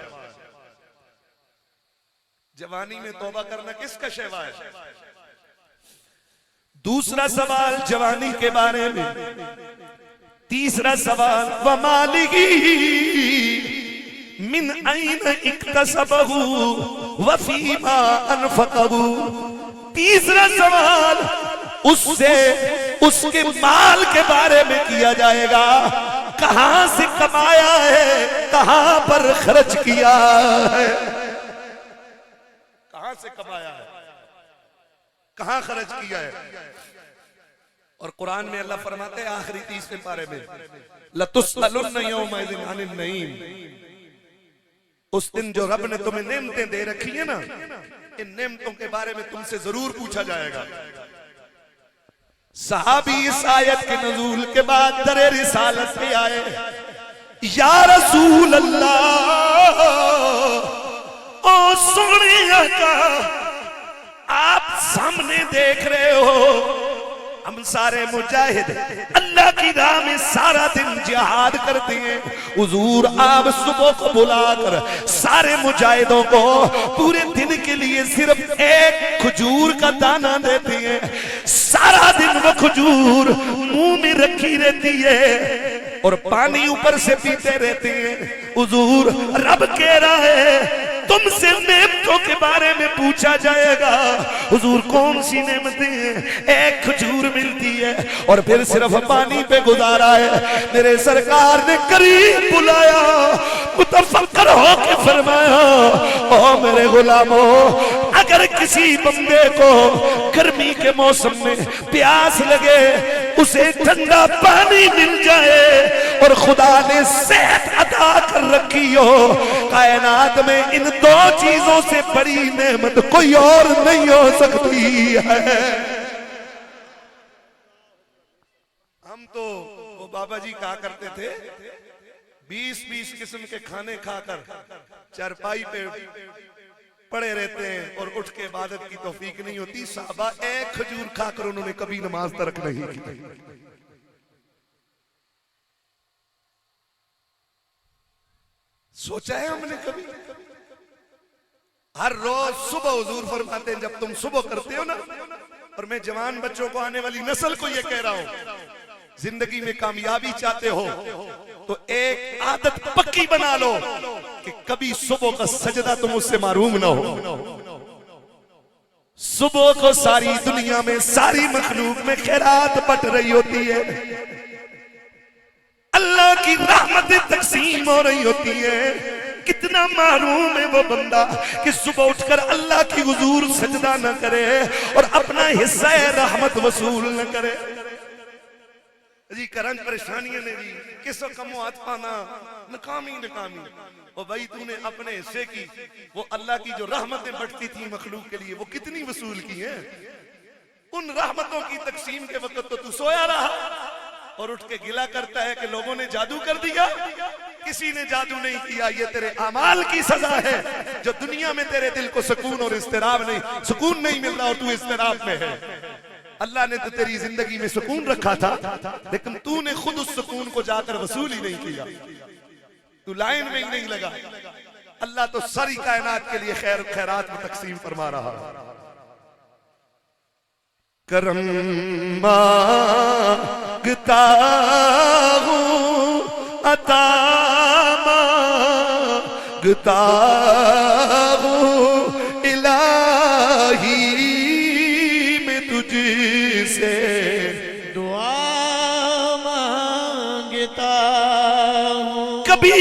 जवानी में तौबा करना किसका शेवा है? दूसरा सवाल जवानी के बारे में। तीसरा सवाल वमालिही मिन ऐन इक्तसबहु व फीमा अनफक़हु। तीसरा सवाल उससे उसके माल के बारे में किया जाएगा, कहां से कमाया है, कहां पर खर्च किया है, कहां से कमाया है, कहां खर्च किया है। और कुरान में अल्लाह फरमाते हैं आखिरी 30वें पारे में, लतुस्अलुन्न यौमइज़िन अनिन नईम, उस दिन जो रब ने तुम्हें नेमतें दे रखी है ना, इन नेमतों के बारे में तुमसे जरूर पूछा जाएगा। सहाबी इस आयत के नज़ूल के बाद दरे रिसालत पे आए, या रसूल अल्लाह, ओ सोने आका, आप सामने देख रहे हो हम सारे मुजाहिद अल्लाह की राह में सारा दिन जिहाद करते हैं। हुजूर आप सुबह को बुलाकर सारे मुजाहिदों को पूरे दिन के लिए सिर्फ एक खजूर का दाना देते हैं, सारा दिन वो खजूर मुंह में रखी रहती है और पानी ऊपर से पीते रहते हैं। हुजूर रब कह रहा है तुमसे नेमतों के बारे में पूछा जाएगा। हुजूर कौन सी नेमतें हैं? एक खजूर मिलती है और फिर सिर्फ पानी पे गुजारा है। मेरे सरकार ने करीब बुलाया, मुतफक्कर होके फरमाया, ओ मेरे गुलामों, अगर किसी बंदे को गर्मी के मौसम में प्यास लगे, उसे ठंडा पानी मिल जाए और खुदा ने सेहत अदा कर रखी हो, कायनात में इन दो चीजों से बड़ी नेमत कोई और नहीं हो सकती है। हम तो वो बाबा जी कहा करते थे 20-20 किस्म के खाने खाकर चारपाई पे पड़े रहते हैं और उठ के इबादत की तौफीक नहीं होती। साहबा एक खजूर खाकर उन्होंने कभी नमाज तर्क नहीं की। सोचा है हमने कभी? हर रोज सुबह हुजूर फरमाते हैं जब तुम सुबह करते हो ना, और मैं जवान बच्चों को, आने वाली नस्ल को ये कह रहा हूं, जिंदगी में कामयाबी चाहते हो तो एक आदत पक्की बना लो कि कभी सुबह का सजदा तुम उससे मारूम ना हो। सुबह को सारी दुनिया में, सारी मखलूक में खैरात बट रही होती है, अल्लाह की रहमतें तकसीम हो रही होती है। कितना मारूम है वो बंदा कि सुबह उठकर अल्लाह की हुजूर सजदा न करे और अपना हिस्सा रहमत वसूल न करे। जी करंट परेशानियां ने जी किसो कमो हाथ पाना नकामी नकामी। और भाई तूने अपने हिस्से की वो अल्लाह की जो रहमतें बढ़ती थी मखलूक के लिए वो कितनी वसूल की हैं। उन रहमतों की तकसीम के वक्त तो तू सोया रहा और उठ के गिला करता है कि लोगों ने जादू कर दिया। किसी ने जादू नहीं किया, ये तेरे अमाल की सजा है जो दुनिया में तेरे दिल को सुकून और इस्तिराब नहीं, सुकून नहीं मिल रहा और तू इस्तिराब में है। अल्लाह ने तो तेरी जिंदगी में सुकून रखा था, लेकिन तूने खुद उस सुकून को जाकर वसूल ही नहीं किया, तू लाइन में ही नहीं लगा। अल्लाह तो सारी कायनात के लिए खैर खैरात में तकसीम फरमा रहा। करम मांगता हूं अता मांगता हूं इलाही में तुझसे दुआ मांगता हूँ। कभी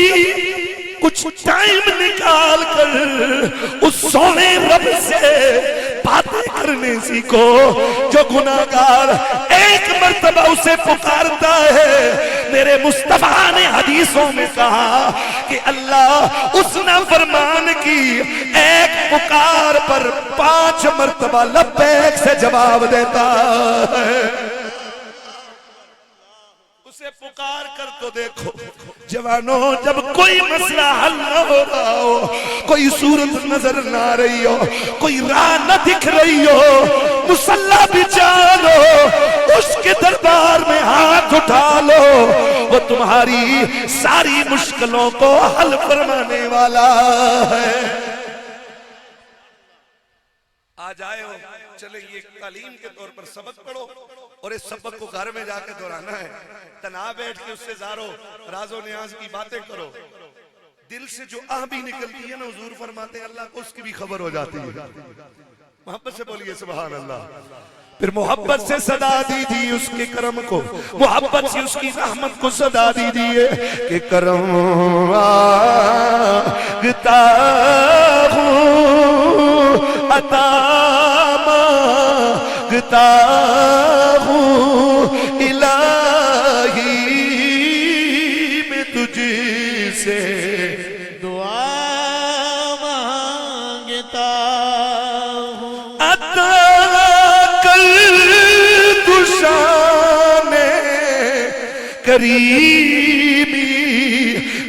कुछ टाइम निकाल कर उस सोने रब से बातें करने सीखो जो गुनाहगार एक मर्तबा उसे पुकारता है। मेरे मुस्तफा ने हदीसों में कहा कि अल्लाह उस नाफरमान की एक पुकार पर 5 मर्तबा लब्बैक से जवाब देता है। उसे पुकार कर तो देखो जवानों, जब कोई मसला हल न हो रहा हो, कोई सूरत नजर ना आ रही हो, कोई राह न दिख रही हो, मुसल्ला बिछा लो, उसके दरबार में हाथ उठा लो, वो तुम्हारी सारी मुश्किलों को हल फरमाने वाला है। आ जाए हो, चले ये तालीम के तौर पर सबक पढ़ो और इस सबक को घर में जाके दोहराना है। तना बैठ के उससे जारो राजो न्याज की बातें करो। दिल से जो आह भी निकलती है ना, हुजूर फरमाते हैं अल्लाह को उसकी भी खबर हो जाती है। मोहब्बत से बोलिए सुभान अल्लाह। फिर मोहब्बत से सदा दीजिए उसके करम को, मोहब्बत से उसकी रहमत को सदा दीजिए कि करम मांगता हूँ अता मांगता हूँ इलाही में तुझसे दुआ मांगता हूँ। अता कर दुशाने करीमी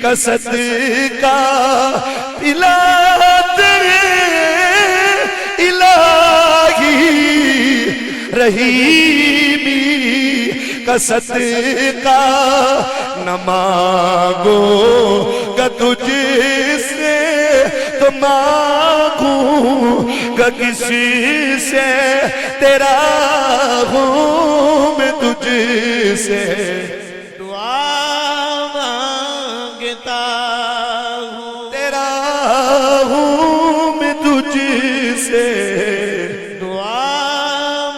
का सदका पिला तेरे इलाही रहीमी का सदका न मांगूंगा तुझसे तो मांगूंगा किसी से, तेरा हूँ मैं तुझसे दुआ मांगता हूँ। तेरा हूँ मैं तुझसे दुआ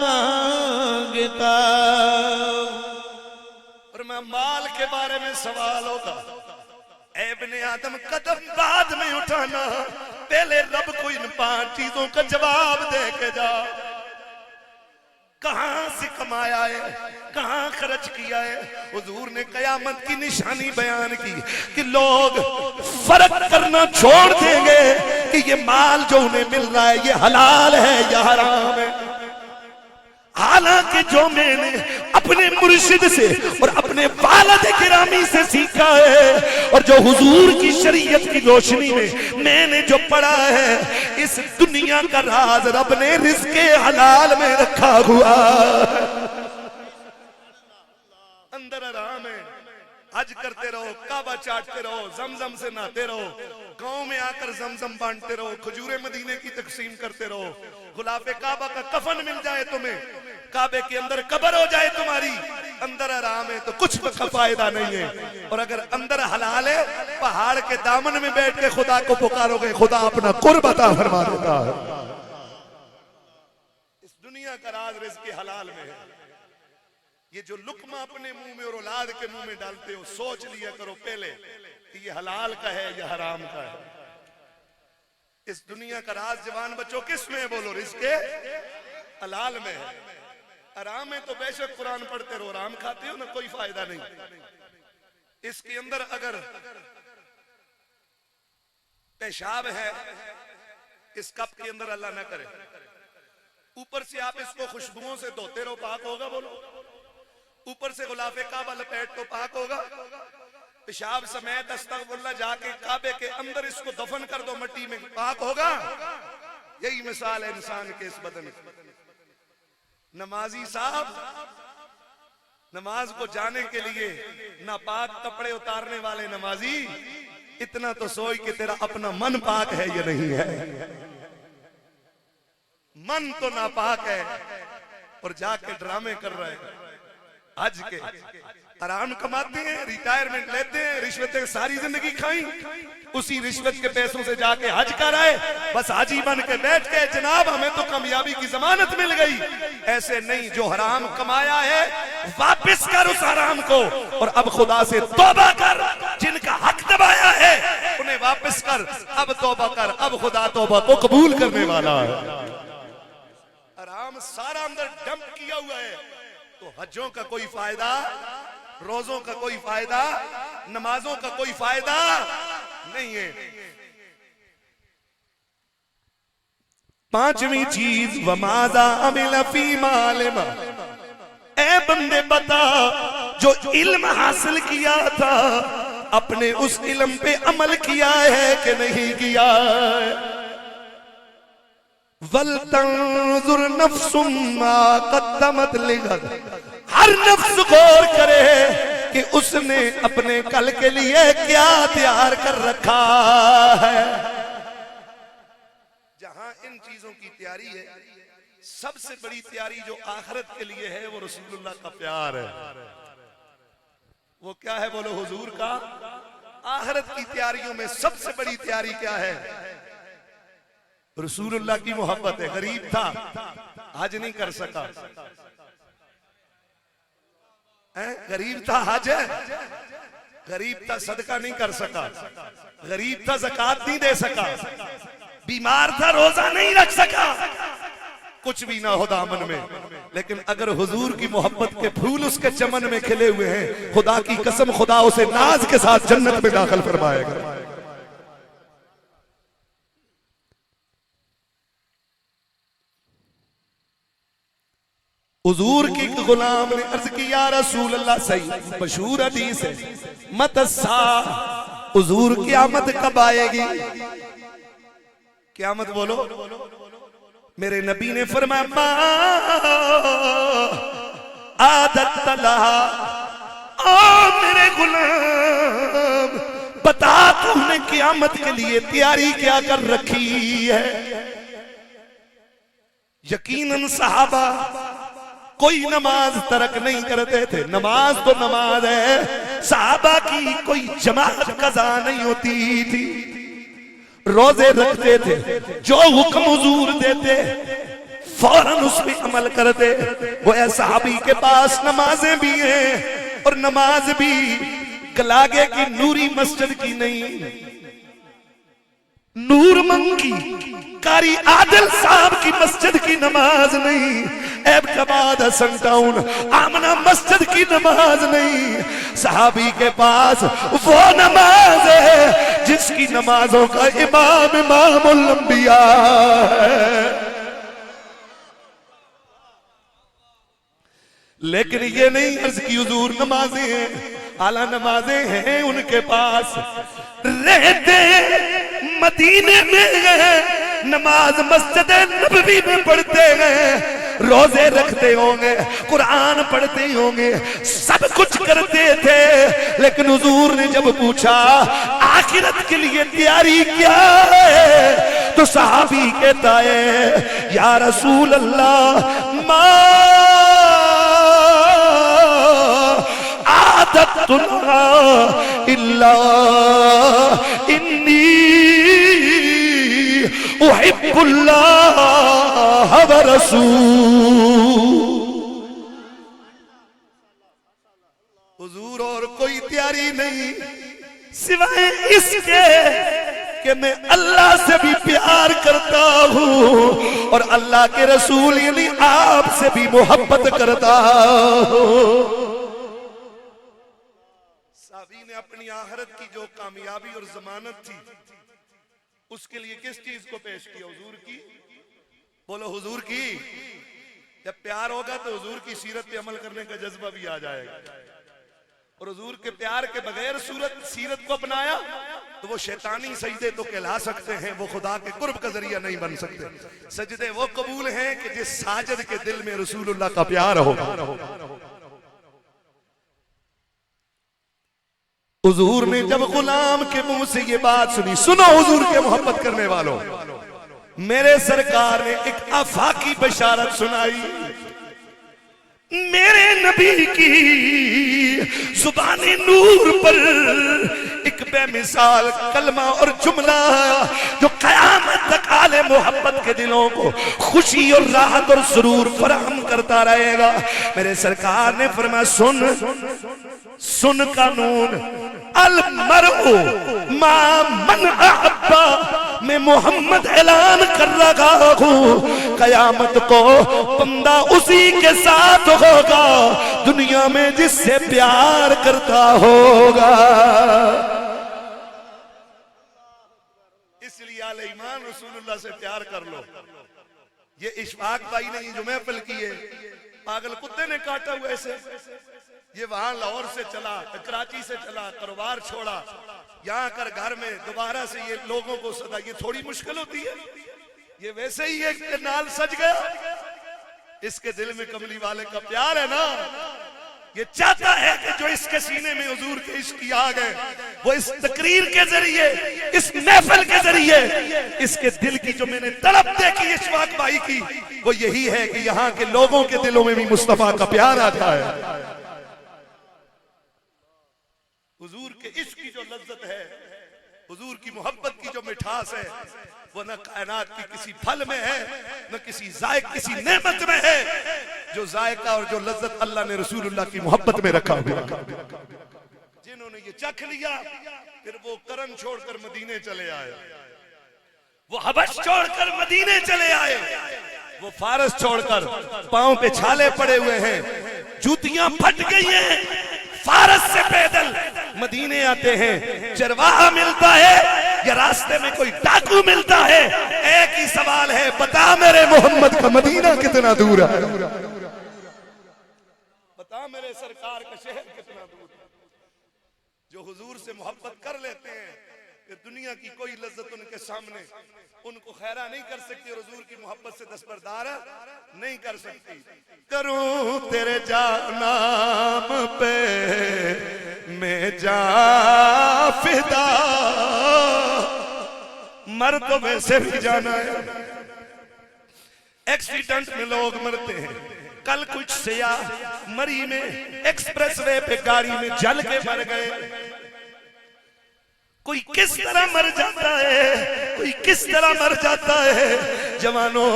मांगता हूँ। और मैं माल के बारे में सवाल होगा, ऐ इब्ने आदम कदम बाद में उठाना, पहले रब को इन 5 चीजों का जवाब दे के जा। कहां से कमाया है, कहां खर्च किया है। हुजूर ने कयामत की निशानी बयान की कि लोग फर्क करना छोड़ देंगे कि ये माल जो उन्हें मिल रहा है ये हलाल है या हराम है। हालांकि जो मैंने अपने मुर्शिद से और अपने वालिद गिरामी से सीखा है और जो हुजूर की शरीयत की रोशनी में मैंने जो पढ़ा है, इस दुनिया का राज रब ने रिज़्क़े हलाल में रखा हुआ। अंदर आराम है, हज करते रहो, काबा चाटते रहो, जमजम से नहाते रहो, गांव में आकर जमजम बांटते रहो, खजूरे मदीने की तकसीम करते रहो, गुलाफे काबा का कफन मिल जाए तुम्हें, काबे के अंदर कब्र हो जाए तुम्हारी, अंदर आराम है तो कुछ का फायदा नहीं है। और अगर अंदर हलाल है, पहाड़ के दामन में बैठ के खुदा को पुकारोगे, खुदा अपना कुर्ब अता फरमा देता है। इस दुनिया का राज रिज़्क़े हलाल में है। ये जो लुकमा अपने मुंह में और औलाद के मुंह में डालते हो, सोच लिया करो पहले कि ये हलाल का है या हराम का है। इस दुनिया का राज जवान बच्चों किस में है बोलो? रिज़्क़े हलाल में है। हराम है तो बेशक कुरान पढ़ते रहो, हराम खाते हो ना, कोई फायदा नहीं। इसके अंदर अगर पेशाब है, इस कप के अंदर अल्लाह ना करे, ऊपर से आप इसको खुशबुओं से धोते रहो, पाक होगा बोलो? ऊपर से गुलाफे काबा लपेट तो पाक होगा? पेशाब समेत अस्तगफुरुल्लाह जाके काबे के अंदर इसको दफन कर दो मिट्टी में, पाक होगा? यही मिसाल है इंसान के इस बदन की। नमाजी साहब नमाज को जाने के लिए नापाक कपड़े उतारने वाले नमाजी, इतना तो सोच कि तेरा अपना मन पाक है या नहीं है। मन तो नापाक है और जाके ड्रामे कर रहे हैं। हज के आराम कमाते हैं, रिटायरमेंट लेते हैं, रिश्वतें सारी जिंदगी खाई, उसी रिश्वत के पैसों से जाके हज कर आए, बस हाजी बन के बैठ के जनाब हमें तो कामयाबी की जमानत मिल गई। ऐसे नहीं, जो हराम कमाया है वापस कर उस हराम को, और अब खुदा से तौबा कर। जिनका हक दबाया है उन्हें वापस कर, अब तौबा कर, अब खुदा तौबा को कबूल करने वाला है। हराम सारा अंदर डंप किया हुआ है, तो हज्जों का कोई फायदा, रोजों का कोई फायदा, नमाजों का कोई फायदा नहीं है। 5वीं चीज, वमाजा अमिल फी मालिमा। ए बंदे बता, जो इल्म हासिल किया था अपने उस इल्म पे अमल किया है कि नहीं किया है? वल तंजुर नफ्सुम मा कद्दमत लिगद। हर नफ्स गौर करे कि उसने अपने कल के लिए क्या तैयार कर रखा है। जहां इन चीजों की तैयारी है, सबसे बड़ी तैयारी जो आखिरत के लिए है वो रसूलुल्लाह का प्यार है। वो क्या है बोलो? हुजूर का। आखिरत की तैयारियों में सबसे बड़ी तैयारी क्या है? रसूलुल्लाह की मोहब्बत है। गरीब था, हज नहीं कर सका, गरीब था हज है, गरीब था सदका नहीं कर सका, गरीब था ज़कात नहीं दे सका, बीमार था रोजा नहीं रख सका, कुछ भी ना हो दामन में। लेकिन अगर हुजूर की मोहब्बत के फूल उसके चमन में खिले हुए हैं, खुदा की कसम खुदा उसे नाज के साथ जन्नत में दाखिल फरमाएगा। हुजूर की गुलाम ने अर्ज की, या रसूल अल्लाह, सही मशहूर हदीस है, मतसा, हुजूर क़यामत कब आएगी? क़यामत बोलो। मेरे नबी ने फरमाया, आदत तलहा, ओ मेरे गुलाम बता तुमने क़यामत के लिए तैयारी क्या कर रखी है? यकीनन सहाबा कोई नमाज तरक नहीं करते थे। नमाज तो नमाज है, सहाबा की कोई जमात कज़ा नहीं होती थी। रोजे रखते थे, जो हुक्म हुजूर देते फौरन उसमें अमल करते। वो सहाबी के पास नमाजें भी हैं और नमाज भी गलागे की नूरी मस्जिद की नहीं, नूर मंगी कारी आदिल साहब की मस्जिद की नमाज नहीं, एबटाबाद हसन टाउन आमना मस्जिद की नमाज नहीं, सहाबी के पास वो नमाज है जिसकी नमाजों का इमाम इमामुल अंबिया है। लेकिन ये नहीं अर्ज की हुजूर नमाजें हैं, आला नमाजें हैं उनके पास, रहते मदीने में नमाज मस्जिद नबवी में पढ़ते हैं, रोजे रखते होंगे, कुरान पढ़ते होंगे, सब कुछ करते थे। लेकिन हुजूर ने जब पूछा आखिरत के लिए तैयारी क्या है, तो सहाबी कहता है या रसूल अल्लाह मा आदतुना इल्ला इन्नी उहिब्बुल्लाह व रसूल। हुजूर और कोई तैयारी नहीं सिवाय इसके कि मैं अल्लाह से भी प्यार करता हूं और अल्लाह के रसूल यानी आपसे भी मोहब्बत करता हूं। साबी ने अपनी आखिरत की जो कामयाबी और जमानत थी उसके लिए किस चीज को पेश किया? हुजूर की, बोलो हुजूर की। जब प्यार होगा तो हुजूर की सीरत पे अमल करने का जज्बा भी आ जाएगा, और हुजूर के प्यार के बगैर सीरत को अपनाया तो वो शैतानी सजदे तो कहला सकते हैं, वो खुदा के कुर्ब का जरिया नहीं बन सकते। सजदे वो कबूल हैं कि जिस साजिद के दिल में रसूलुल्लाह का प्यार होगा। हुजूर ने जब गुलाम के मुंह से ये बात सुनी, सुनो हुजूर के मोहब्बत करने वालों, मेरे सरकार ने एक आफाकी बशारत सुनाई। मेरे नबी की जुबानी नूर पर एक बेमिसाल कलमा और जुमला जो कयामत तक आले मोहब्बत के दिलों को खुशी और राहत और सुरूर फराहम करता रहेगा। मेरे सरकार ने फरमाया सुन कानून अल मरउ मा मन अहब्बा, मैं मोहम्मद ऐलान कर रहा हूं कयामत को बंदा उसी के साथ होगा दुनिया में जिससे प्यार करता होगा। इसलिए आले ईमान रसूलुल्लाह से प्यार कर लो। ये इशफाक भाई ने जो महफिल की है, पागल कुत्ते ने काटा हुआ ऐसे, ये वहां लाहौर से चला, कराची से चला, कारोबार छोड़ा, यहाँ कर घर में दोबारा से ये लोगों को सदा, ये थोड़ी मुश्किल होती है। ये वैसे ही एक नाल सज गया, इसके दिल में कमली वाले का प्यार है ना, ये चाहता है कि जो इसके सीने में हुजूर के इश्क की आग है, वो इस तकरीर के जरिए, इस महफिल के जरिए इसके दिल की जो मैंने तड़प देखी इशफाक भाई की, वो यही है कि यहाँ के लोगों के दिलों में भी मुस्तफा का प्यार आता है। हुजूर के इश्क की जो लज्जत है, हुजूर की मोहब्बत की जो मिठास है, वो न कायनात की किसी फल में है, न किसी जायक किसी नेमत में है। जो जायका और जो लज्जत अल्लाह ने रसूलुल्लाह की मोहब्बत में रखा हुआ। जिन्होंने ये चख लिया, फिर वो करन छोड़कर मदीने चले आए, वो हबश छोड़कर मदीने चले आए, वो फारस छोड़कर पांव पे छाले पड़े हुए हैं, जूतियां फट गई हैं, फारस से पैदल मदीने आते हैं। चरवाहा मिलता है या रास्ते में कोई डाकू मिलता है, एक ही सवाल है, बता मेरे मोहम्मद का मदीना कितना दूर है, बता मेरे सरकार का शहर कितना दूर है। जो हुजूर से मोहब्बत कर लेते हैं कि दुनिया की कोई लज्जत उनके सामने उनको खैरा नहीं कर सकती, और हुजूर की मोहब्बत से दस्तबरदार नहीं कर सकती। करूं तेरे नाम पे मैं जा फिदा, मर तो वैसे भी जाना है। एक्सीडेंट में लोग मरते हैं, कल कुछ सियाह मरी में एक्सप्रेसवे पे गाड़ी में जल के मर गए। कोई किस तरह मर जाता है, कोई किस तरह मर जाता है। जवानों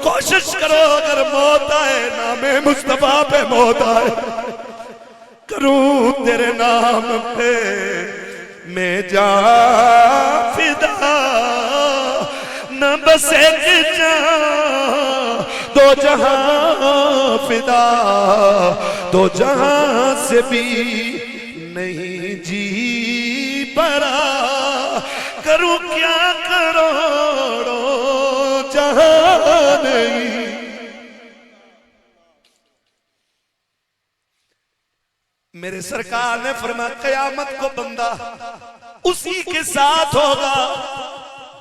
कोशिश करो, अगर मौत आए नामे मुस्तफा पे मौत आए। करूं तेरे नाम पे मैं जा फिदा, बस एक जहां दो जहां फिदा, दो जहां से भी नहीं जी परा, करूं क्या करोड़ों जहां नहीं। मेरे सरकार ने फरमाया कयामत को बंदा उसी के साथ होगा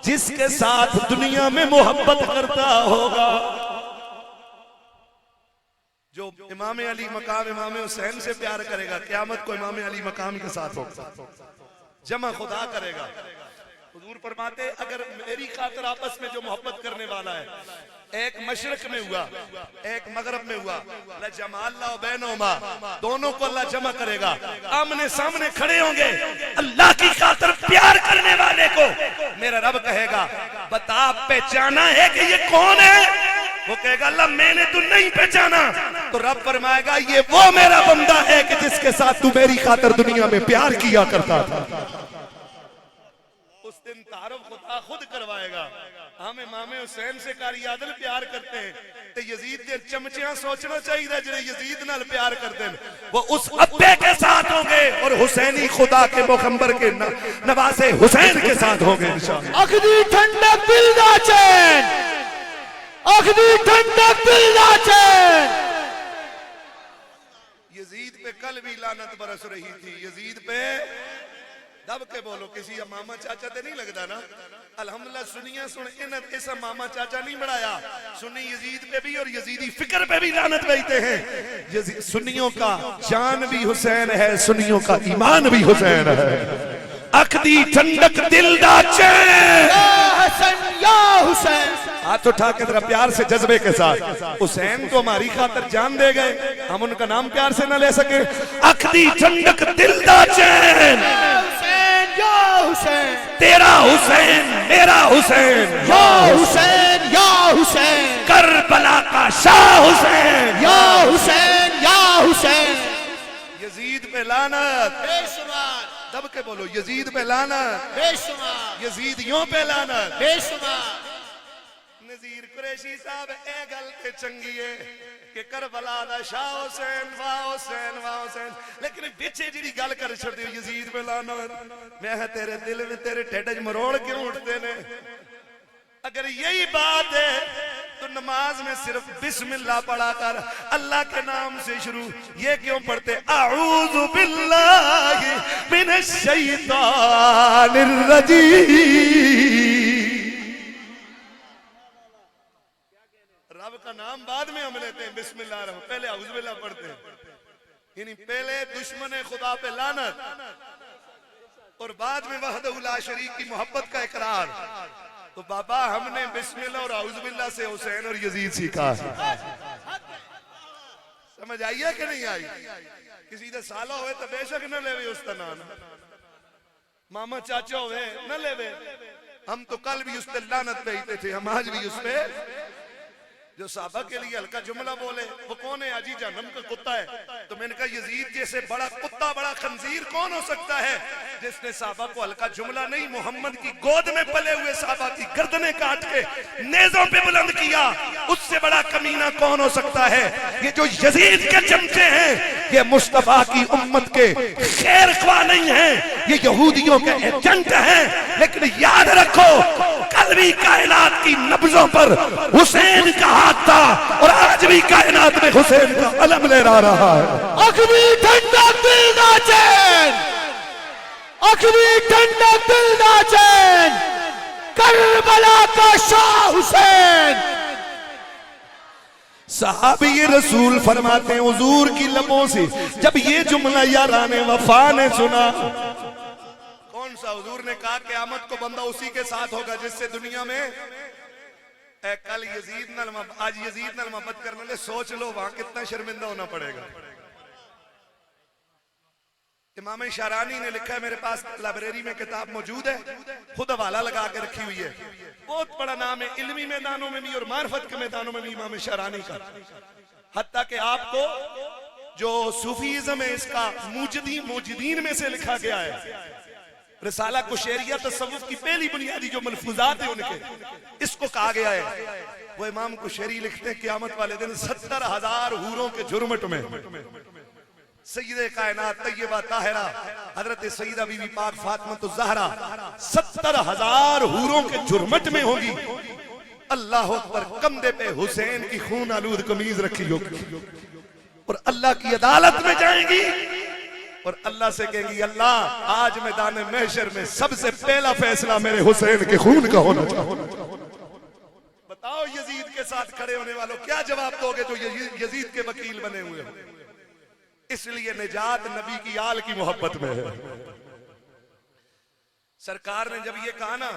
जिसके साथ दुनिया में मोहब्बत करता होगा। जो इमाम अली मकाम इमाम हुसैन से प्यार करेगा क़यामत को इमाम अली मकाम के साथ होगा, जमा खुदा करेगा। हुजूर फरमाते अगर मेरी खातिर आपस में जो मोहब्बत करने वाला है, एक मशरक में हुआ एक मगरब में हुआ, लजमाअल्लाहु बैनहुमा, दोनों को अल्लाह जमा करेगा, आमने सामने खड़े होंगे। अल्लाह की खातिर प्यार करने वाले को मेरा रब कहेगा बता पहचाना है कि ये कौन है? वो कहेगा अल्लाह मैंने तो नहीं पहचाना। तो रब फरमाएगा ये वो मेरा बंदा है कि जिसके साथ तू मेरी खातिर दुनिया में प्यार किया करता था। उस दिन तारुफ खुदा खुद करवाएगा। हम इमाम हुसैन से कारी आदल प्यार करते हैं तो यजीद के चमचियां सोचना चाहिए जिन्हें यजीद नाल प्यार करते हैं वो उस अब्बे के साथ होंगे और हुसैनी खुदा के मुखम्बर के नवासे हुसैन के साथ होंगे इंशाअल्लाह। अखदी ठंडक दिल दा चैन, अखदी ठंडक दिल दा चैन। यजीद पे कल भी लानत बरस रही थी, यजीद पे दब के बोलो किसी मामा चाचा ते नहीं लगता ना। अल्हम्दुलिल्लाह सुनिया सुन इन्हें ऐसा मामा चाचा नहीं बढ़ाया, सुन्नी यजीद पे भी और यजीदी फिक्र पे भी लानत भेजते हैं। सुन्नियों का जान भी हुसैन है, सुन्नियों का ईमान भी हुसैन है। अखदी ठंडक दिल दा चैन, या हसन या हुसैन। हाथ उठा के जरा प्यार से जज्बे के साथ, हुसैन तो हमारी खातिर जान दे गए, हम उनका नाम प्यार से न ले सके। अखदी ठंडक दिल दा चैन, या हुसैन तेरा हुसैन मेरा हुसैन, या हुसैन या हुसैन। करबला का शाह हुसैन, या हुसैन या हुसैन। यजीद पे लानत, बेशुमार दब के बोलो यजीद पे लानत, बेशुमार यजीदियों पे लानत। बेशुमार। नजीर कुरैशी साहब ए गल ते चंगी है कि करबला दा शाह हुसैन वाह हुसैन वाह हुसैन, लेकिन पीछे जी गल कर छड़दे यजीद पे लानत। मैं तेरे दिल में तेरे ढिड च मरोड़ क्यों उठते ने? अगर यही बात है तो नमाज में सिर्फ बिस्मिल्लाह पढ़ा कर, अल्लाह के नाम से शुरू। ये क्यों पढ़ते आऊज़ु बिल्लाहि मिनश शैतानिर रजीम। रब का नाम बाद में हम लेते हैं, बिस्मिल्लाह पहले आऊज़ु बिल्लाह पढ़ते हैं। यानी पहले दुश्मन खुदा पे लानत और बाद में वहदहु ला शरीक की मोहब्बत का इकरार। तो बाबा हमने बिस्मिल्लाह और आऊज़ु बिल्लाह से हुसैन और यजीद सीखा है। समझ आई है कि नहीं आई? किसी दे साला होवे तो बेशक न लेवे उस तना, मामा चाचा होवे न लेवे। हम तो कल भी उस पे लानत भेजते थे, हम आज भी उस पे जो साहबा के लिए हल्का जुमला बोले वो कौन है? आजी जहन्नम का कुत्ता है। तो मैंने कहा यजीद जैसे बड़ा कुत्ता बड़ा खंजीर कौन हो सकता है जिसने साहबा को हल्का जुमला नहीं, मोहम्मद की गोद में पले हुए साहबा की गर्दनें काट के नेज़ों पे बुलंद किया, उससे बड़ा कमीना कौन हो सकता है? ये जो यजीद के चमचे हैं ये मुस्तफा की उम्मत के खैर ख्वाह नहीं है, ये यहूदियों के एजेंट हैं। लेकिन याद रखो कल भी कायनात की नब्जों पर हुसैन का हाथ था और आज भी कायनात में हुसैन का अलम लहरा रहा है। अखदी ठंडक दिल दा चैन, अखदी ठंडक दिल दा चैन। करबला का शाह हुसैन। सहाबी रसूल फरमाते हैं हुजूर की लबों से जब ये जुमला याराने वफा ने सुना, कौन सा? हुजूर ने कहा क़यामत को बंदा उसी के साथ होगा जिससे दुनिया में कल यजीद नाल आज यजीद नाल मोहब्बत करने ले सोच लो वहां कितना शर्मिंदा होना पड़ेगा। इमाम शारानी ने लिखा है, मेरे पास लाइब्रेरी में किताब मौजूद है, खुद हवाला लगा के रखी हुई है, बहुत बड़ा नाम है इल्मी मैदानों में भी और मार्फत के मैदानों में भी इमाम शारानी का। हत्ता कि आपको जो सूफीज़्म है इसका मुजदीन में से लिखा गया है रिसाला कुशैरिया तसव्वुफ की पहली बुनियादी जो मलफूजात है उनके, इसको कहा गया है। वो इमाम कुशैरी लिखते हैं क़यामत वाले दिन 70,000 हूरों के झुरमुट में सय्यदे कायनात तय्यबा ताहिरा हजरत सईदा बीवी पाक फातिमा ज़हरा 70,000 हूरों के झुरमुट में होगी। अल्लाह अकबर, कंधे पे हुसैन की खून आलूद कमीज रखी होगी और अल्लाह की अदालत में जाएंगी और अल्लाह से कहेंगी, अल्लाह आज मैदान महशर में सबसे पहला फैसला मेरे हुसैन के खून का होना चाहिए। बताओ यजीद के साथ खड़े होने वालों क्या जवाब दोगे जो यजीद के वकील बने हुए हो। इसलिए निजात नबी की आल की मोहब्बत में है। सरकार ने जब ये कहा ना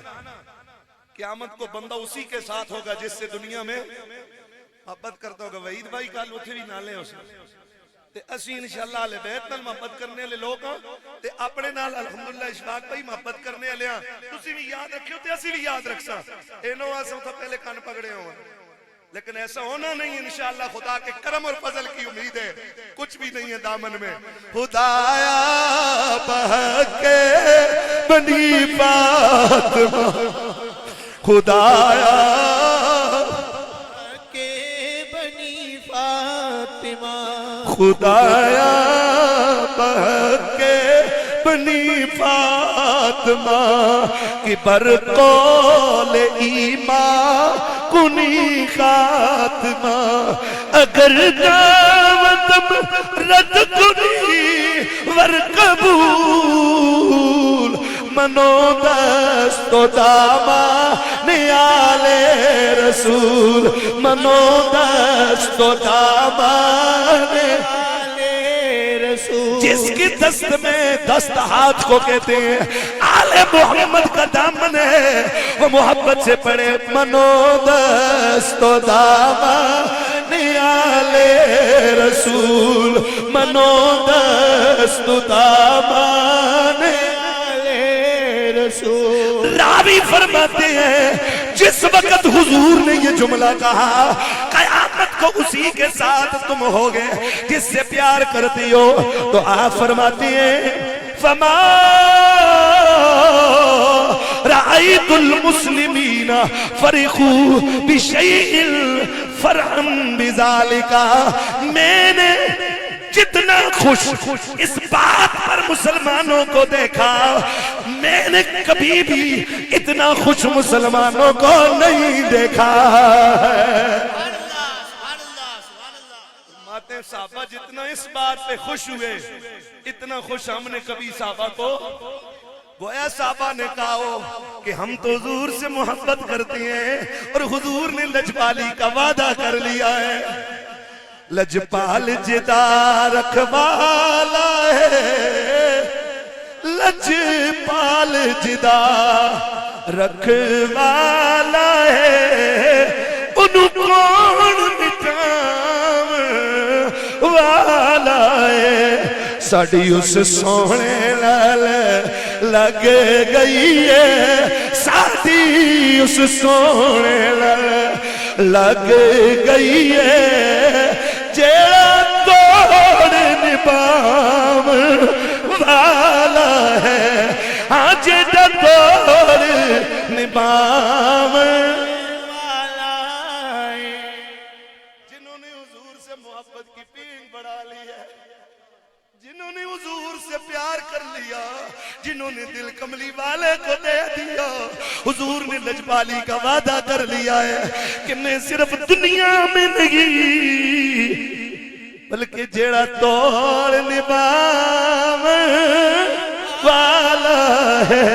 क़यामत को बंदा उसी के साथ होगा जिससे दुनिया में मोहब्बत करता होगा। वहीद भाई कल उथे भी नाले उस ते असी इंशाअल्लाह अहले बैत नाल मोहब्बत करने वाले लोग हां ते अपने नाल अल्हम्दुलिल्लाह इशफाक भाई मोहब्बत करने वाले हां। तुसी भी याद रखियो ते असी भी याद रखसा। इनो आसों तो पहले कान पकड़े हो, लेकिन ऐसा होना नहीं। इंशाअल्लाह खुदा के करम और फजल की उम्मीद है। कुछ भी नहीं है दामन में। खुदाया बहके बनी फातिमा, खुदाया के बनी फातिमा, खुदाया बहके बनी फातिमा की बरकौल ईमा कुनी खात्मा। अगर दावत रद कुनी वर कबूल मनो दस्तो दामा नियाले रसूल, मनो दस्तो दामा नियाले रसूल। जिसकी दस्त में दस्त हाथ को कहते हैं, आले मोहम्मद का दामन है, वो मोहब्बत से पड़े मनो दस्तो दामा नियाले रसूल, मनो दस्तो दामा रावी फरमाते हैं जिस वक्त हुजूर ने ये जुमला कहा, कयामत को उसी के साथ तुम होगे जिससे प्यार करती हो। तो आप फरमाते हैं फमा राइतुल मुस्लिमीना फरिखू बिशैइल फरहम बिज़ालिका। मैंने जितना खुश इस बात पर मुसलमानों को देखा, मैंने कभी भी इतना खुश मुसलमानों को नहीं देखा। माते साहबा जितना इस बात पे खुश हुए, इतना खुश हमने कभी साहबा को गोया साहबा ने कहा हो कि हम तो हुजूर से मोहब्बत करते हैं और हुजूर ने लजपाली का वादा कर लिया है। लजपाल जिदा रखवाला है, लजपाल जिदा रखवाला है, उन्हों कौन मिटाव वाला है। साड़ी उस सोहने नाल लग गई है, साड़ी उस सोहने नाल लग गई है, जेड़ा तोड़ निभाव वाला है। हाँ जेड़ा तोड़ निभाव वाला है। जिन्होंने हुजूर से मोहब्बत की पींग बढ़ा ली है, जिन्होंने हुजूर से प्यार कर लिया, जिन्होंने दिल कमली वाले को दे दिया। हुजूर ने लजपाली का वादा कर लिया है कि मैं सिर्फ दुनिया में नहीं बल्कि जेड़ा तोड़ निभाव वाला है,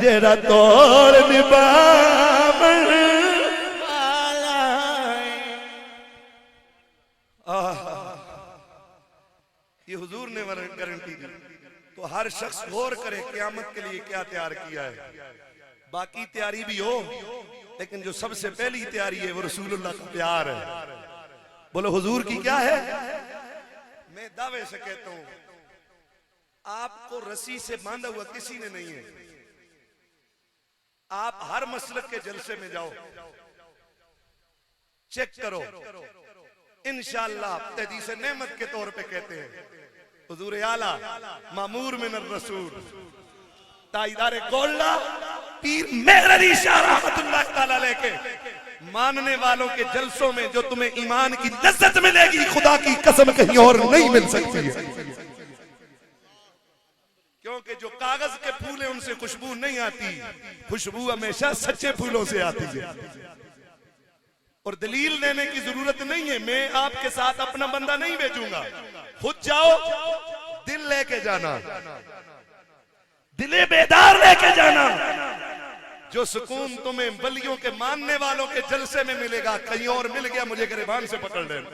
जेड़ा तोड़ निभाव वाला है। ये हुजूर ने गारंटी दी। तो हर शख्स गौर करे क़यामत के लिए क्या तैयार किया है। बाकी तैयारी भी हो, लेकिन जो सबसे पहली तैयारी है वो रसूलुल्लाह का प्यार है। बोलो हुजूर की क्या है। मैं दावे से कहता हूं आपको रस्सी से बांधा हुआ किसी ने नहीं है। आप हर मसलक के जलसे में जाओ, चेक करो, इंशाअल्लाह तहदीस नेमत के तौर पे कहते हैं हुजूर आला मामूर मिन रसूल ताईदार गोल्ला पीर मेहर अली शाह रहमतुल्लाह ताला लेके मानने वालों के जलसों में जो तुम्हें ईमान की लज्जत मिलेगी, खुदा की कसम कहीं और नहीं मिल सकती है। क्योंकि जो कागज के फूल है उनसे खुशबू नहीं आती, खुशबू हमेशा सच्चे फूलों से आती है। और दलील देने की जरूरत नहीं है, मैं आपके साथ अपना बंदा नहीं भेजूंगा, खुद जाओ, दिल लेके जाना, दिले बेदार लेके जाना। जो सुकून तुम्हें वलियों के मानने वालों के जलसे में मिलेगा, कहीं और मिल गया मुझे गिरबान से पकड़ लेना।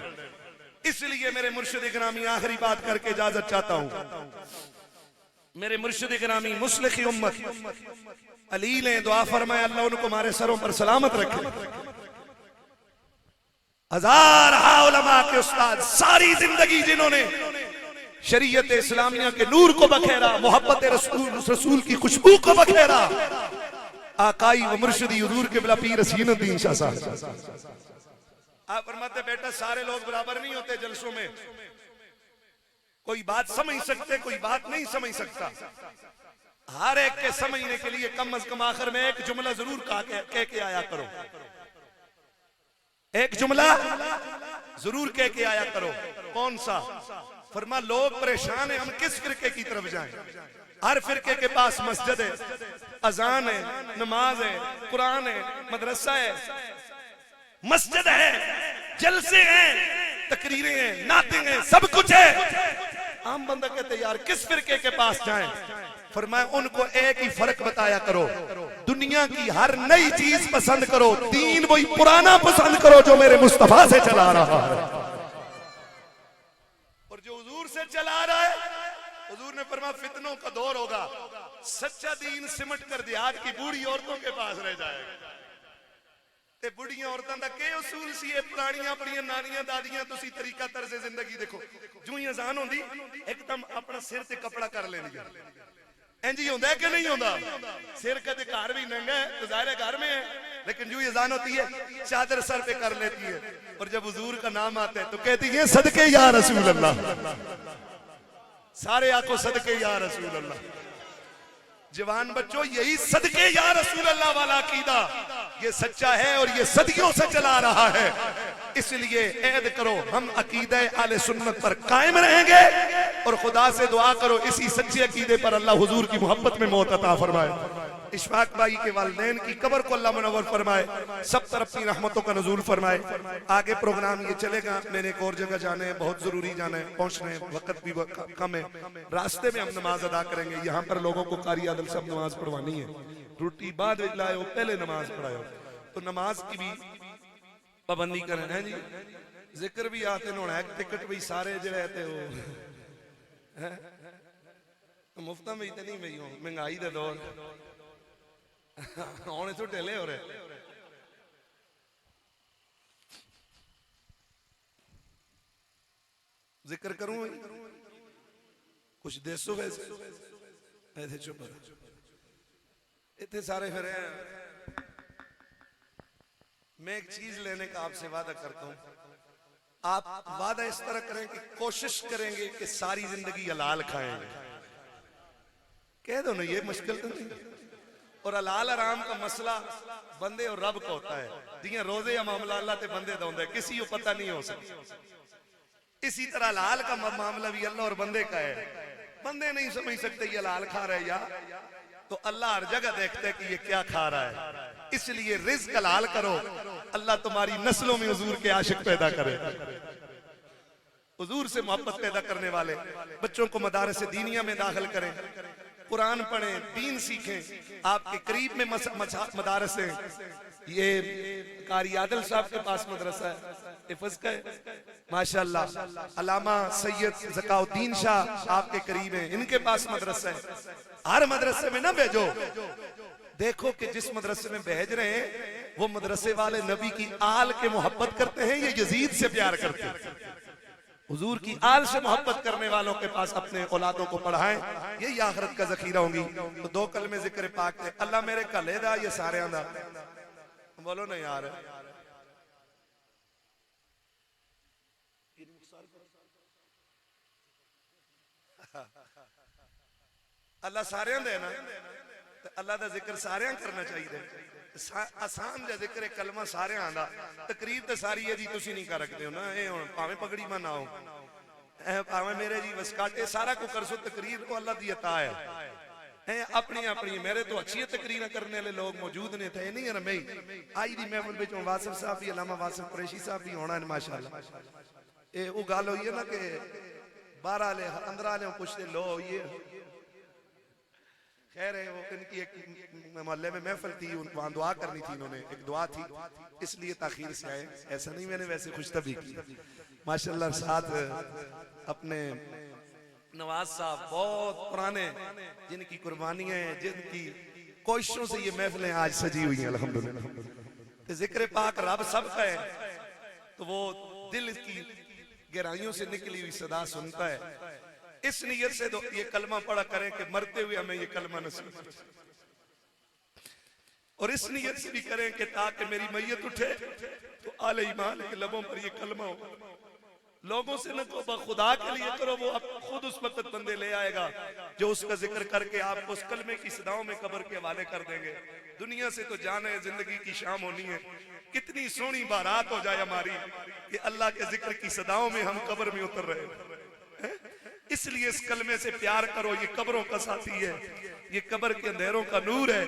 इसलिए मेरे मुर्शिद गिरामी आखिरी बात करके इजाजत चाहता हूं। मेरे मुर्शिद गिरामी मुस्लिह उम्मत अली ने दुआ फरमाए, अल्लाह उनको हमारे सरों पर सलामत रखे। हजार उलमा के उस्ताद, सारी जिंदगी जिन्होंने शरीयत इस्लामिया के नूर को बखेरा, मोहब्बत रसूल की खुशबू को बखेरा, आकाई व मुर्शिदी हुजूर के बिला पीर हसीनुद्दीन शाह साहब। आप फरमाते बेटा सारे लोग बराबर नहीं होते जलसों में, कोई बात समझ सकते, कोई बात नहीं समझ सकता। हर एक के समझने के लिए कम अज कम आखिर में एक जुमला जरूर कह के आया करो, एक जुमला जरूर कह के आया करो। कौन सा? फरमा लोग परेशान है, हम किस फिरके की तरफ जाएं? हर फिरके के पास मस्जिद है, अजान है, नमाज है, कुरान है, मदरसा है, मस्जिद है, जलसे हैं, तकरीरें हैं, नाते हैं, सब कुछ है। आम बंदा कहते यार किस फिरके के पास जाएं? फरमाया उनको एक ही फर्क बताया करो, दुनिया की हर नई चीज पसंद करो, दीन वही पुराना पसंद करो जो मेरे मुस्तफा से चला रहा है। और जो हुजूर से चला रहा है, हुजूर ने फरमाया फितनों का दौर होगा, सच्चा दीन सिमट कर देहात की बूढ़ी औरतों के पास रह जाएगा। ते बुढ़ियां औरतों का के उसूल सी है, पुरानियां अपनी नानियां दादियां तुसी तरीका तर्ज जिंदगी देखो, जो ही अजान होंदी एकदम अपना सिर ते कपड़ा कर लेंगे। इंज ही होता है कि नहीं होता? सिर कदे घर भी नंगा है तो जाहिर है घर में है, लेकिन जो ही अजान होती है चादर सर पे कर लेती है, और जब हुजूर का नाम आता है तो कहती है सदके या रसूल अल्लाह। सारे आंखों सदके या रसूल अल्लाह। जवान बच्चों, यही सदके या रसूल अल्लाह वाला अकीदा ये सच्चा है और ये सदियों से चला रहा है। इसलिए ऐद करो हम अकीदे आले सुन्नत पर कायम रहेंगे, और खुदा से दुआ करो इसी सच्चे अकीदे पर अल्लाह हुजूर की मोहब्बत में मौत अता फरमाए। इशफाक भाई के वालिदैन की कब्र को अल्लाह मुनव्वर फरमाए, सब तरफ की रहमतों का नजूल फरमाए। आगे प्रोग्राम ये चलेगा, मैंने एक और जगह जाना है, बहुत जरूरी जाना है, पहुंचना है, वक्त भी कम है, रास्ते में हम नमाज अदा करेंगे। यहाँ पर लोगों को कारी आदल से नमाज पढ़वानी है, रोटी बाद लाए हो पहले नमाज पढ़ाओ, तो नमाज की भी पाबंदी करें है जी। जिक्र भी आते होना है, टिकट भी सारे जो रहते हो मुफ्त में तो नहीं मिली, महंगाई का दौर आने तो ढेले हो रहे। जिक्र करूं कुछ देसो वैसे ऐसे चुप इतने सारे फिर मैं एक चीज लेने का आपसे वादा करता हूं, आप वादा इस तरह करें कि कोशिश करेंगे कि सारी जिंदगी हलाल खाएंगे। कह दो ना, ये मुश्किल तो नहीं। और हलाल हराम का मसला बंदे और रब का होता है, जियां रोजे या मामला अल्लाह ते बंदे दा होंदा है, किसी को पता नहीं हो सकता। इसी तरह हलाल का मामला भी अल्लाह और बंदे का है। बंदे नहीं समझ सकते ये हलाल खा रहा है या, तो अल्लाह हर जगह देखते है कि ये क्या खा रहा है। इसलिए रिज़्क हलाल करो, अल्लाह तुम्हारी नस्लों में हुजूर के आशिक पैदा करे, हुजूर से मोहब्बत पैदा करने वाले बच्चों को मदारस दीनिया में दाखिल करें, कुरान पढ़ें, दीन सीखें। आपके करीब में मदारस है, ये कारी आदल साहब के पास मदरसा है, हिफ्ज़ का है माशाअल्लाह। अल्लामा सैयद ज़काउद्दीन शाह आपके करीब है, इनके पास मदरसा है। हर मदरसे में ना भेजो, देखो कि जिस मदरसे में भेज रहे हैं वो मदरसे वाले नबी की आल के मोहब्बत करते हैं या यजीद से प्यार करते हैं। हुजूर की आल से मोहब्बत करने वालों के पास अपने औलादों को पढ़ाएं, यही आखिरत का जखीरा होंगी। तो दो कलमे जिक्र पाक थे, अल्लाह मेरे कले दा ये सारे दा बोलो ना यार, अल्लाह सारे दे ना, अल्लाह का जिक्र सारे करना चाहिए। आसान जा जिक्र है कलमा सारे आंदा। तकरीर तो सारी है जी तुसी नहीं कर रखते हो ना, ये हुण भावें पगड़ी मां ना हो, भावें मेरे जी वसकाटे सारा को कर सो, तकरीर को अल्लाह दी अता है। अपनी अपनी मेरे तो अच्छी तकरीर करने वाले लोग मौजूद ने थे नहीं रमे आई दी महफिल विच वासिफ साहब भी, अलामा वासिफ कुरैशी साहब भी होना है माशाअल्लाह। ये वो गल हुई है ना कि बाहर वाले अंदर वाले पूछते लो ये खैर है, वो इनकी एक मोहल्ले में महफिल थी, वहां दुआ करनी थी, इन्होंने एक दुआ थी इसलिए ताखीर से आए। ऐसा नहीं, मैंने वैसे खुशतबी की माशाअल्लाह। साथ अपने नवाज साहब बहुत पुराने, जिनकी कुर्बानियां हैं, जिनकी कोशिशों से ये महफिलें आज सजी हुई हैं अल्हम्दुलिल्लाह। जिक्र पाक रब सबका है, तो वो दिल की गहराइयों से निकली हुई सदा सुनता है। इस नियत से तो ये कलमा पढ़ा करें कि मरते हुए हमें ये कलमा नसीब हो, और इस नियत से भी करें कि ताकि मेरी मैयत उठे तो आले ईमान के लबों पर ये कलमा हो। लोगों से न कहो, खुदा के लिए करो, वो अब खुद उस वक्त बंदे ले आएगा जो उसका जिक्र करके आपको उस कलमे की सदाओं में कब्र के हवाले कर देंगे। दुनिया से तो जाने जिंदगी की शाम होनी है, कितनी सोहनी बारात हो जाए हमारी कि अल्लाह के जिक्र की सदाओं में हम कब्र में उतर रहे हैं। इसलिए इस कलमे से प्यार करो, ये कब्रों का साथी है, ये कब्र के अंधेरों का नूर है,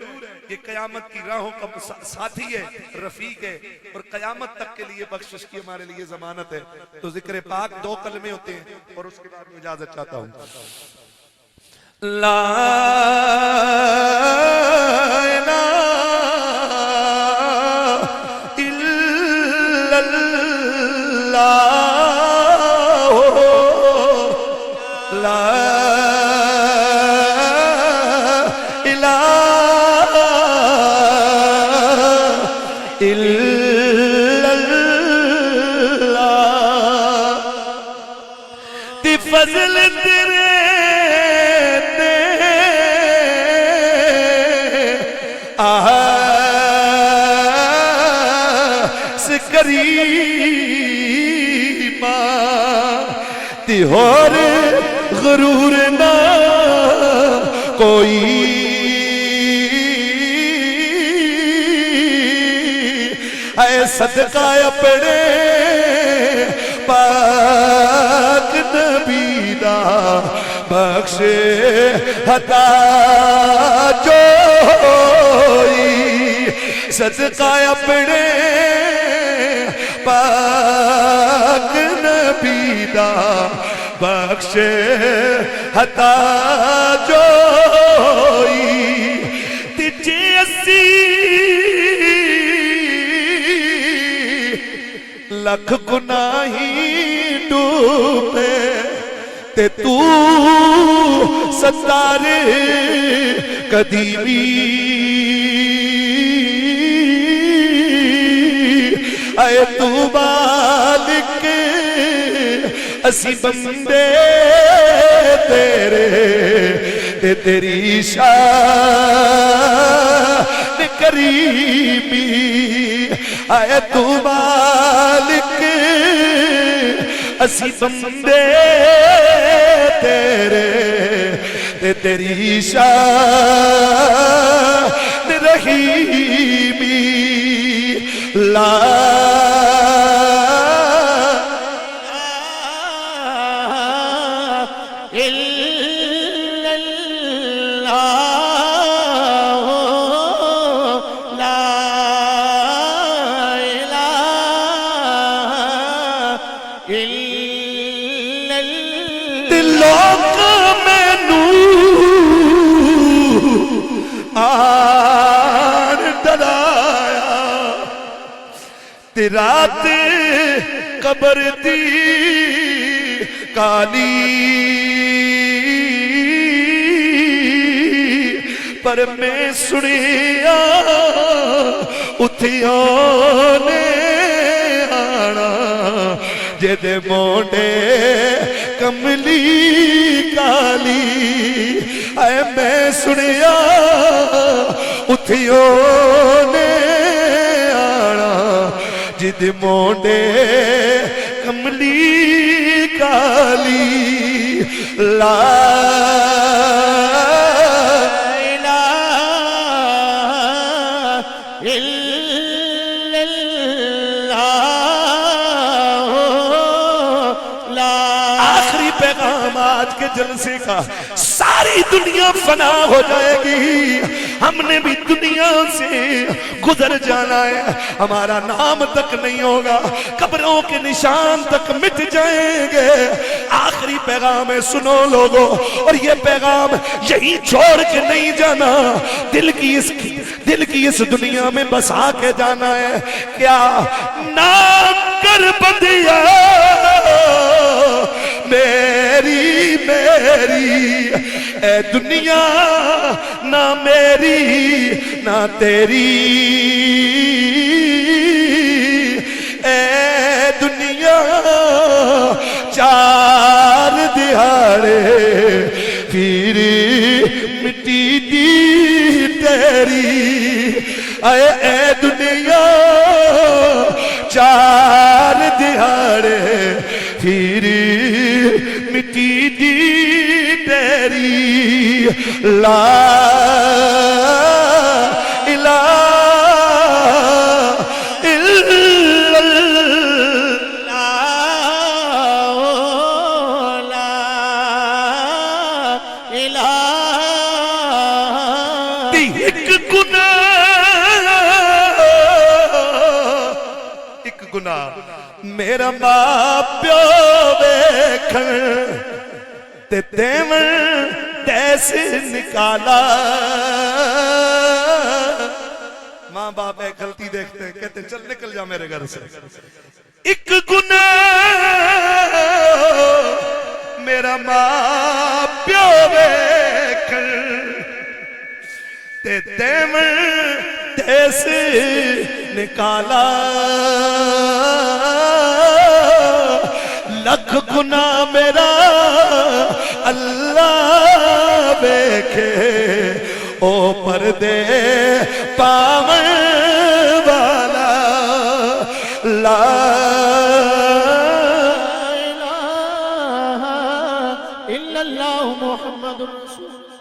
ये कयामत की राहों का साथी है, रफीक है, और कयामत तक के लिए बख्शिश की हमारे लिए जमानत है। तो जिक्र पाक 2 कलमे होते हैं, और उसके बाद मैं इजाजत चाहता हूं। ला इलाहा इल्लल्लाह, ला इलाहा इल्लल्लाह। ती फजल तेरे ते करीमा ती होर गरूर ना कोई, ऐ सदका अपने पाक नबी दा बख्शे हता जोई, सदका अपने पाक नबी दा बख्शे हता जोई। तिजे अस्सी लख गुनाही डूबे ते तू सतारे कदीमी, आए तू मालिक असी बंदे तेरे ते तेरी शान करीमी, आए तू मालिक असी बंदे तेरे ते तेरी शान रहीमी। ला रात कबर दी काली, पर मैं सुनिया उथिया ने आना, जेदे मोंडे कमली काली, ऐ मैं सुनिया उथिया ने आना, जिद मोंडे कमली काली। ला इलाहा आखिरी पैगाम आज के जलसे का, सारी दुनिया फना हो जाएगी, हमने भी दुनिया से गुजर जाना है, हमारा नाम तक नहीं होगा, कब्रों के निशान तक मिट जाएंगे। आखिरी पैगाम है, सुनो लोगों, और ये पैगाम यही छोड़ के नहीं जाना, दिल की इस दुनिया में बसा के जाना है। क्या नाम कर बंदिया मेरी मेरी, ए दुनिया ना मेरी ना तेरी, ए दुनिया चार दिहाड़े फिर मिट्टी दी तेरी, ए दुनिया चार दिहाड़े फिर मिट्टी दी तेरी। ला इलाहा मेरा मां प्यो वेखण ते देवन तैसे निकाला। माँ बाप एक गलती देखते हैं, कहते चल निकल जा मेरे घर से। एक गुनाह मेरा मां प्यो वेखण ते देवन तैसे निकाला। लख गुना मेरा अल्लाह देखे, ओ पर्दे पावन वाला। ला इलाहा इल्लल्लाहु मुहम्मदुर रसूलुल्लाह।